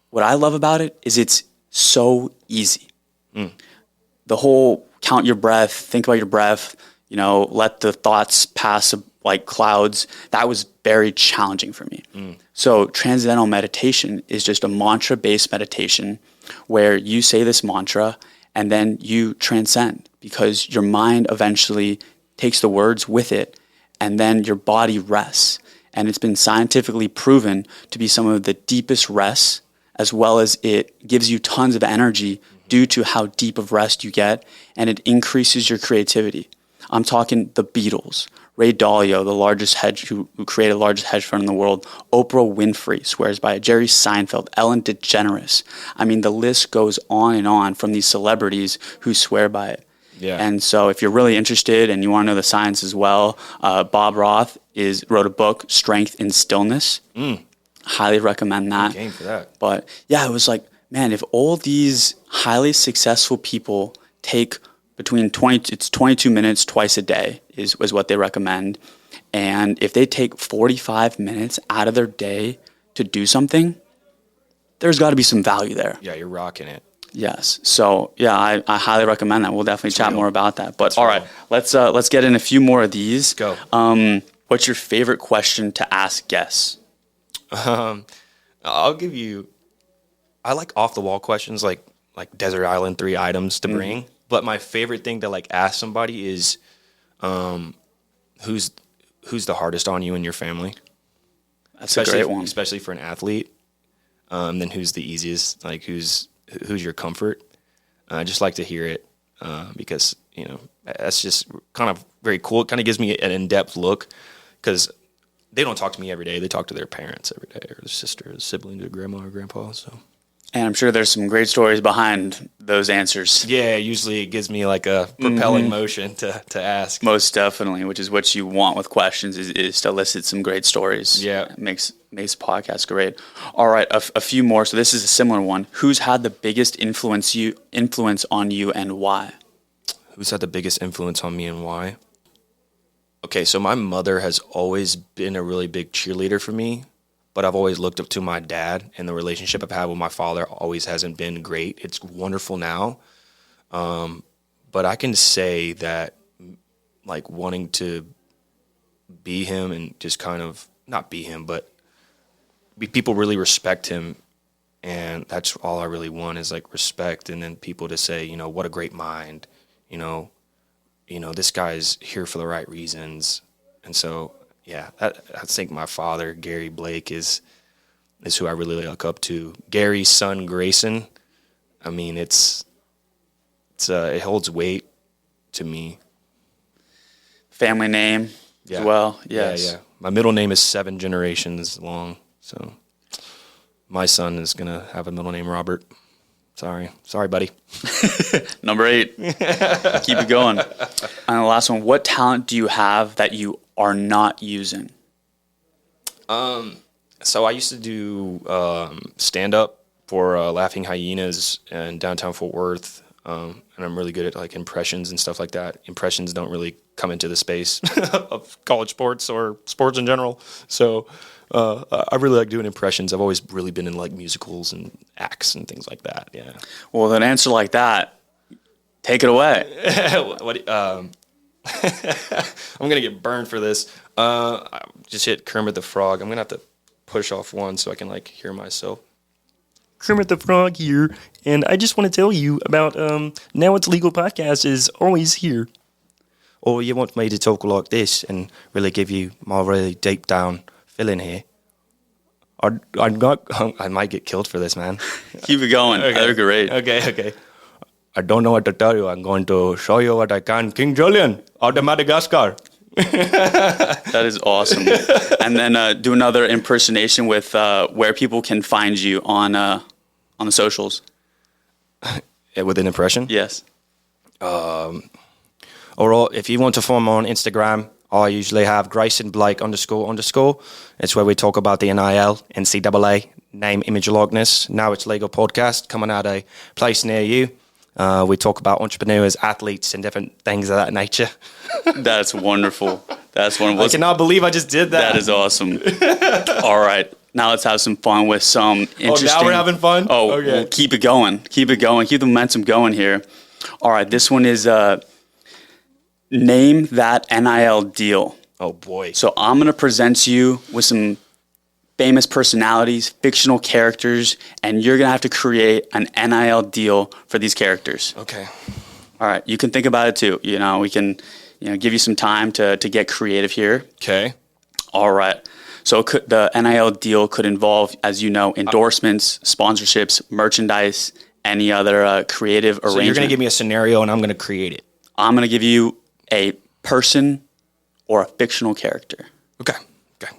what I love about it is it's so easy. The whole count your breath, think about your breath, let the thoughts pass like clouds. That was very challenging for me. So transcendental meditation is just a mantra-based meditation where you say this mantra and then you transcend, because your mind eventually takes the words with it and then your body rests. And it's been scientifically proven to be some of the deepest rests, as well as it gives you tons of energy due to how deep of rest you get, and it increases your creativity. I'm talking the Beatles, Ray Dalio, who created the largest hedge fund in the world, Oprah Winfrey swears by it, Jerry Seinfeld, Ellen DeGeneres. I mean, the list goes on and on from these celebrities who swear by it. Yeah. And so if you're really interested and you want to know the science as well, Bob Roth wrote a book, Strength in Stillness. Highly recommend that. Game for that. But yeah, it was like, man, if all these highly successful people take between 22 minutes twice a day is what they recommend. And if they take 45 minutes out of their day to do something, there's got to be some value there. Yeah, you're rocking it. Yes. So yeah, I highly recommend that. We'll definitely chat more about that. But all right, let's get in a few more of these. Go. What's your favorite question to ask guests? I'll give you. I like off the wall questions, like desert island 3 items to bring. But my favorite thing to like ask somebody is, who's the hardest on you in your family? That's a great one, especially for an athlete. Then who's the easiest? Like who's your comfort? I just like to hear it because that's just kind of very cool. It kind of gives me an in-depth look, because they don't talk to me every day. They talk to their parents every day, or their sister, or siblings, or grandma or grandpa. So. And I'm sure there's some great stories behind those answers. Yeah, usually it gives me like a propelling motion to ask. Most definitely, which is what you want with questions, is to elicit some great stories. Yeah. It makes podcasts great. All right, a few more. So this is a similar one. Who's had the biggest influence on you and why? Who's had the biggest influence on me and why? Okay, so my mother has always been a really big cheerleader for me. But I've always looked up to my dad, and the relationship I've had with my father always hasn't been great. It's wonderful now. But I can say that like wanting to be him and just kind of not be him, but people really respect him. And that's all I really want is like respect. And then people to say, you know, what a great mind, you know, this guy's here for the right reasons. And so, yeah, I think my father, Gary Blake, is who I really look up to. Gary's son, Grayson, I mean, it holds weight to me. Family name as well. Yes. Yeah. My middle name is 7 generations long. So my son is going to have a middle name Robert. Sorry, buddy. Number 8. Keep it going. And the last one, what talent do you have that you are not using? So I used to do stand-up for Laughing Hyenas in downtown Fort Worth, and I'm really good at like impressions and stuff like that. Impressions don't really come into the space of college sports or sports in general. So I really like doing impressions. I've always really been in like musicals and acts and things like that. Yeah. Well, an answer like that, take it away. I'm gonna get burned for this. I just hit Kermit the Frog. I'm gonna have to push off one so I can like hear myself. Kermit the Frog here, and I just want to tell you about Now It's Legal podcast is always here. Or you want me to talk like this and really give you my really deep down feeling here? I might get killed for this, man. Keep it going. Okay. They're great. Okay. I don't know what to tell you. I'm going to show you what I can. King Julian out of Madagascar. That is awesome. And then do another impersonation with where people can find you on the socials. With an impression? Yes. Or if you want to follow me on Instagram, I usually have Grayson Blake __. It's where we talk about the NIL, NCAA, name, image, likeness. Now It's Legal podcast coming out a place near you. We talk about entrepreneurs, athletes, and different things of that nature. That's wonderful. That's wonderful. I cannot believe I just did that. That is awesome. All right. Now let's have some fun with some interesting... Oh, now we're having fun? Oh, okay. Well, keep it going. Keep it going. Keep the momentum going here. All right. This one is name that NIL deal. Oh, boy. So I'm going to present you with some famous personalities, fictional characters, and you're going to have to create an NIL deal for these characters. Okay. All right. You can think about it too. You know, we can give you some time to get creative here. Okay. All right. So the NIL deal could involve, as you know, endorsements, sponsorships, merchandise, any other creative arrangement. So you're going to give me a scenario and I'm going to create it. I'm going to give you a person or a fictional character. Okay,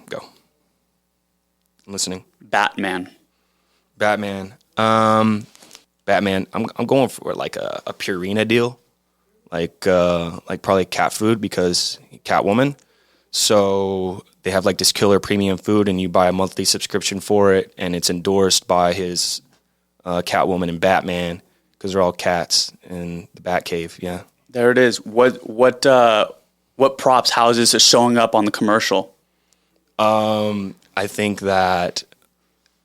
go. I'm listening. Batman. Batman. I'm going for like a Purina deal, like probably cat food because Catwoman. So they have like this killer premium food, and you buy a monthly subscription for it, and it's endorsed by his Catwoman and Batman because they're all cats in the Batcave. Yeah. There it is. What props, houses are showing up on the commercial? I think that,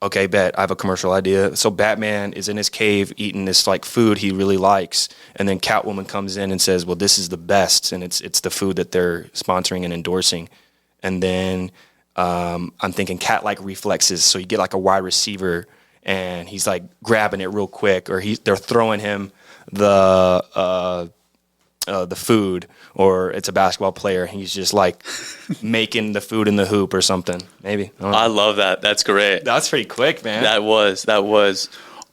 okay, bet I have a commercial idea. So Batman is in his cave eating this like food he really likes, and then Catwoman comes in and says, "Well, this is the best," and it's the food that they're sponsoring and endorsing. And then I'm thinking cat-like reflexes, so you get like a wide receiver, and he's like grabbing it real quick, or they're throwing him the food, or it's a basketball player and he's just like making the food in the hoop or something. Maybe. I love that. That's great. That's pretty quick, man. That was.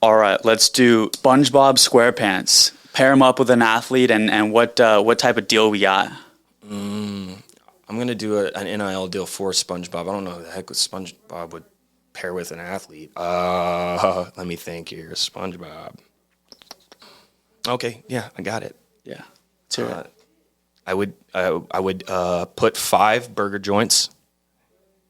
All right, let's do SpongeBob SquarePants. Pair him up with an athlete, and what type of deal we got? I'm going to do an NIL deal for SpongeBob. I don't know who the heck SpongeBob would pair with an athlete. Let me think here. SpongeBob. Okay, yeah, I got it. Yeah. I would put 5 burger joints,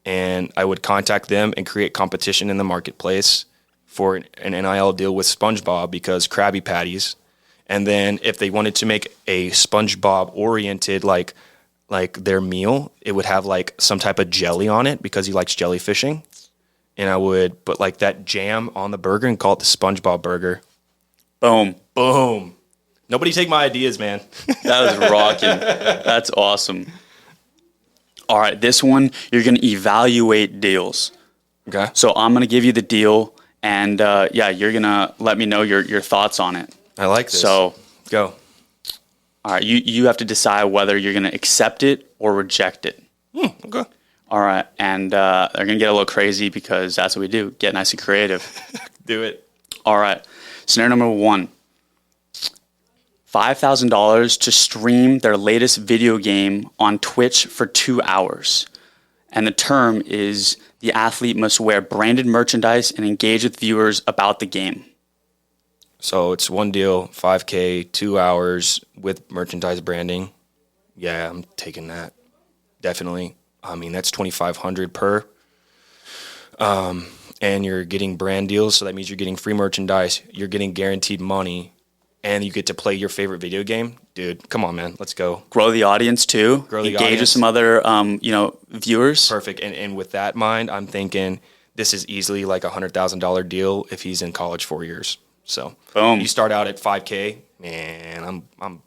and I would contact them and create competition in the marketplace for an NIL deal with SpongeBob because Krabby Patties. And then if they wanted to make a SpongeBob oriented like their meal, it would have like some type of jelly on it because he likes jellyfishing. And I would put like that jam on the burger and call it the SpongeBob burger. Boom. Nobody take my ideas, man. That was rocking. That's awesome. All right, this one, you're going to evaluate deals. Okay. So I'm going to give you the deal, and you're going to let me know your thoughts on it. I like this. So, go. all right, you have to decide whether you're going to accept it or reject it. Okay. All right, and they're going to get a little crazy because that's what we do, get nice and creative. Do it. All right, scenario number 1. $5,000 to stream their latest video game on Twitch for 2 hours. And the term is the athlete must wear branded merchandise and engage with viewers about the game. So it's one deal, $5K, 2 hours with merchandise branding. Yeah, I'm taking that. Definitely. I mean, that's $2,500 per. And you're getting brand deals, so that means you're getting free merchandise, you're getting guaranteed money, and you get to play your favorite video game. Dude, come on, man. Let's go. Grow the audience too. Engage with some other viewers. Perfect. And with that in mind, I'm thinking this is easily like $100,000 deal if he's in college 4 years. So boom. You start out at $5K, man. I'm.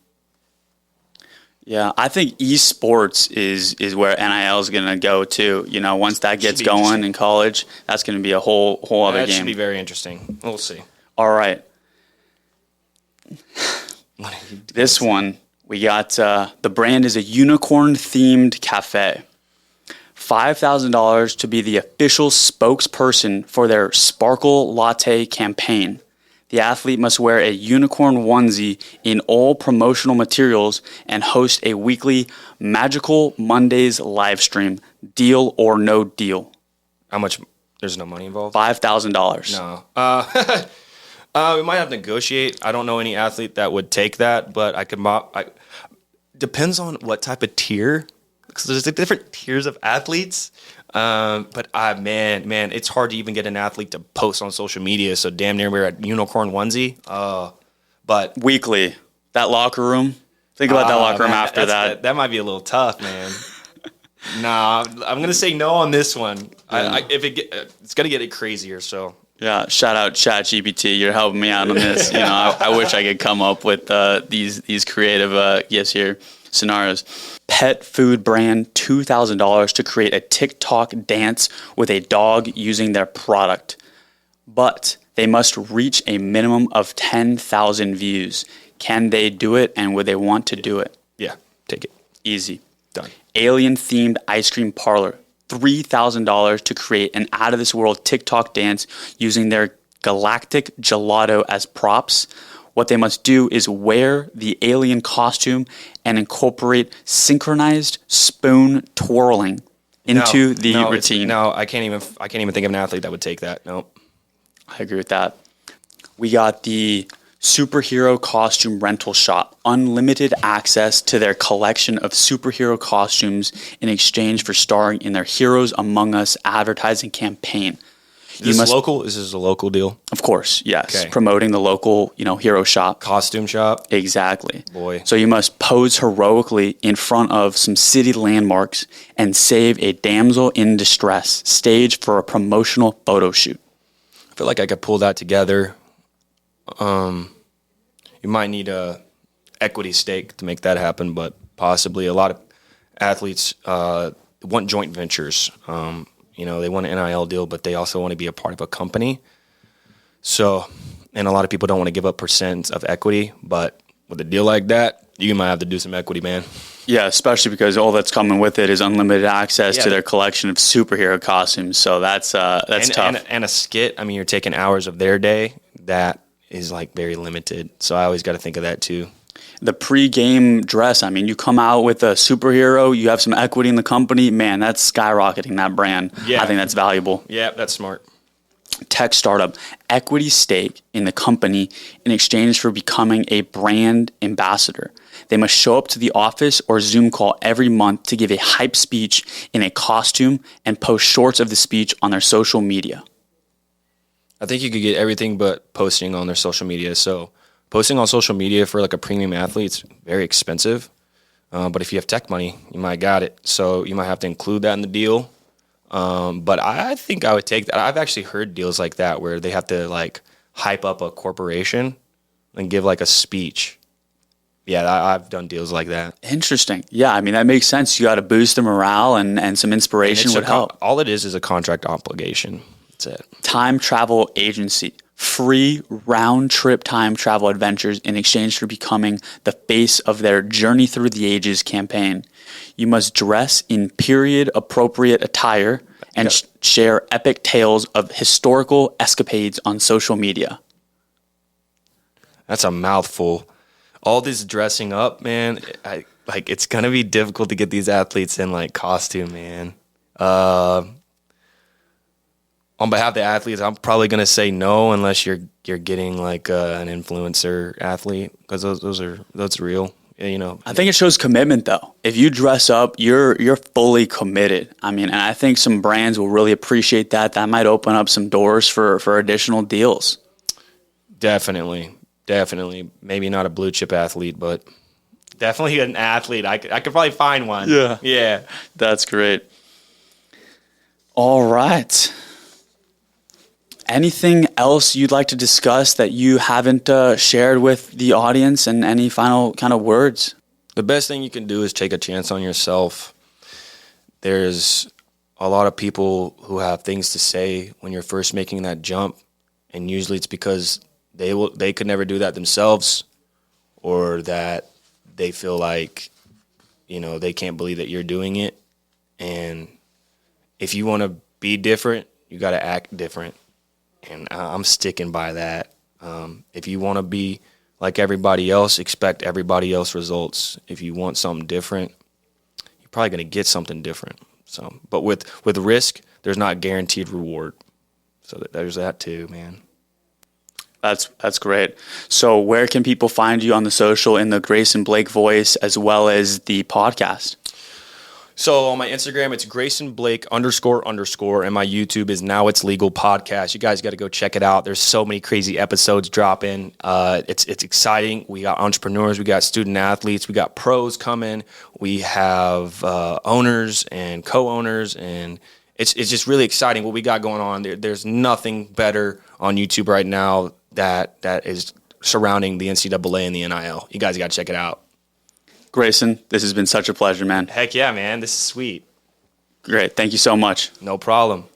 Yeah, I think esports is where NIL is going to go too. You know, once that gets going in college, that's going to be a whole other game. That should be very interesting. We'll see. All right. This one, we got the brand is a unicorn-themed cafe. $5,000 to be the official spokesperson for their Sparkle Latte campaign. The athlete must wear a unicorn onesie in all promotional materials and host a weekly Magical Mondays live stream. Deal or no deal? How much? There's no money involved? $5,000. No. We might have to negotiate. I don't know any athlete that would take that, but I could depends on what type of tier, because there's different tiers of athletes. But man, it's hard to even get an athlete to post on social media. So damn near we're at unicorn onesie. But weekly, that locker room. Think about that locker room after that. That might be a little tough, man. Nah, I'm gonna say no on this one. Yeah. It's gonna get it crazier. So yeah, shout out ChatGPT. You're helping me out on this. You know, I wish I could come up with these creative gifts here, scenarios. Pet food brand, $2,000 to create a TikTok dance with a dog using their product, but they must reach a minimum of 10,000 views. Can they do it, and would they want to do it? Yeah, take it. Easy. Done. Alien-themed ice cream parlor, $3,000 to create an out-of-this-world TikTok dance using their galactic gelato as props. What they must do is wear the alien costume and incorporate synchronized spoon twirling into the routine. No, I can't even think of an athlete that would take that. Nope. I agree with that. We got the superhero costume rental shop, unlimited access to their collection of superhero costumes in exchange for starring in their Heroes Among Us advertising campaign. Is this local? Is this a local deal? Of course, yes. Okay. Promoting the local, hero shop. Costume shop? Exactly. Boy. So you must pose heroically in front of some city landmarks and save a damsel in distress, staged for a promotional photo shoot. I feel like I could pull that together. You might need a equity stake to make that happen, but possibly a lot of athletes want joint ventures. They want an NIL deal, but they also want to be a part of a company. So, and a lot of people don't want to give up percents of equity, but with a deal like that, you might have to do some equity, man. Yeah, especially because all that's coming with it is unlimited access to their collection of superhero costumes. So that's tough. And a skit, I mean, you're taking hours of their day. That is like very limited. So I always got to think of that too. The pre-game dress, I mean, you come out with a superhero, you have some equity in the company, man, that's skyrocketing that brand. Yeah. I think that's valuable. Yeah, that's smart. Tech startup, equity stake in the company in exchange for becoming a brand ambassador. They must show up to the office or Zoom call every month to give a hype speech in a costume and post shorts of the speech on their social media. I think you could get everything but posting on their social media. So posting on social media for like a premium athlete is very expensive. But if you have tech money, you might got it. So you might have to include that in the deal. But I think I would take that. I've actually heard deals like that where they have to like hype up a corporation and give like a speech. Yeah, I've done deals like that. Interesting. Yeah, I mean, that makes sense. You got to boost the morale and some inspiration would help. All it is a contract obligation. That's it. Time travel agency. Free round-trip time travel adventures in exchange for becoming the face of their Journey Through the Ages campaign. You must dress in period-appropriate attire and share epic tales of historical escapades on social media. That's a mouthful. All this dressing up, man, it's going to be difficult to get these athletes in, like, costume, man. On behalf of the athletes, I'm probably going to say no unless you're getting, like, an influencer athlete, because those are real. You know, I think it shows commitment, though. If you dress up, you're fully committed. I mean, and I think some brands will really appreciate that. That might open up some doors for additional deals. Definitely. Maybe not a blue chip athlete, but definitely an athlete. I could probably find one. Yeah. That's great. All right. Anything else you'd like to discuss that you haven't shared with the audience, and any final kind of words? The best thing you can do is take a chance on yourself. There's a lot of people who have things to say when you're first making that jump, and usually it's because they could never do that themselves, or that they feel like, you know, they can't believe that you're doing it. And if you want to be different, you got to act different. And I'm sticking by that. If you want to be like everybody else, expect everybody else results. If you want something different, you're probably going to get something different. So, but with risk, there's not guaranteed reward. So there's that too, man. That's great. So where can people find you on the social, in the Grayson Blake voice, as well as the podcast? So on my Instagram, it's Grayson Blake __, and my YouTube is Now It's Legal Podcast. You guys got to go check it out. There's so many crazy episodes dropping. It's exciting. We got entrepreneurs, we got student athletes, we got pros coming, we have owners and co-owners, and it's just really exciting what we got going on. There's nothing better on YouTube right now that is surrounding the NCAA and the NIL. You guys got to check it out. Grayson, this has been such a pleasure, man. Heck yeah, man. This is sweet. Great. Thank you so much. No problem.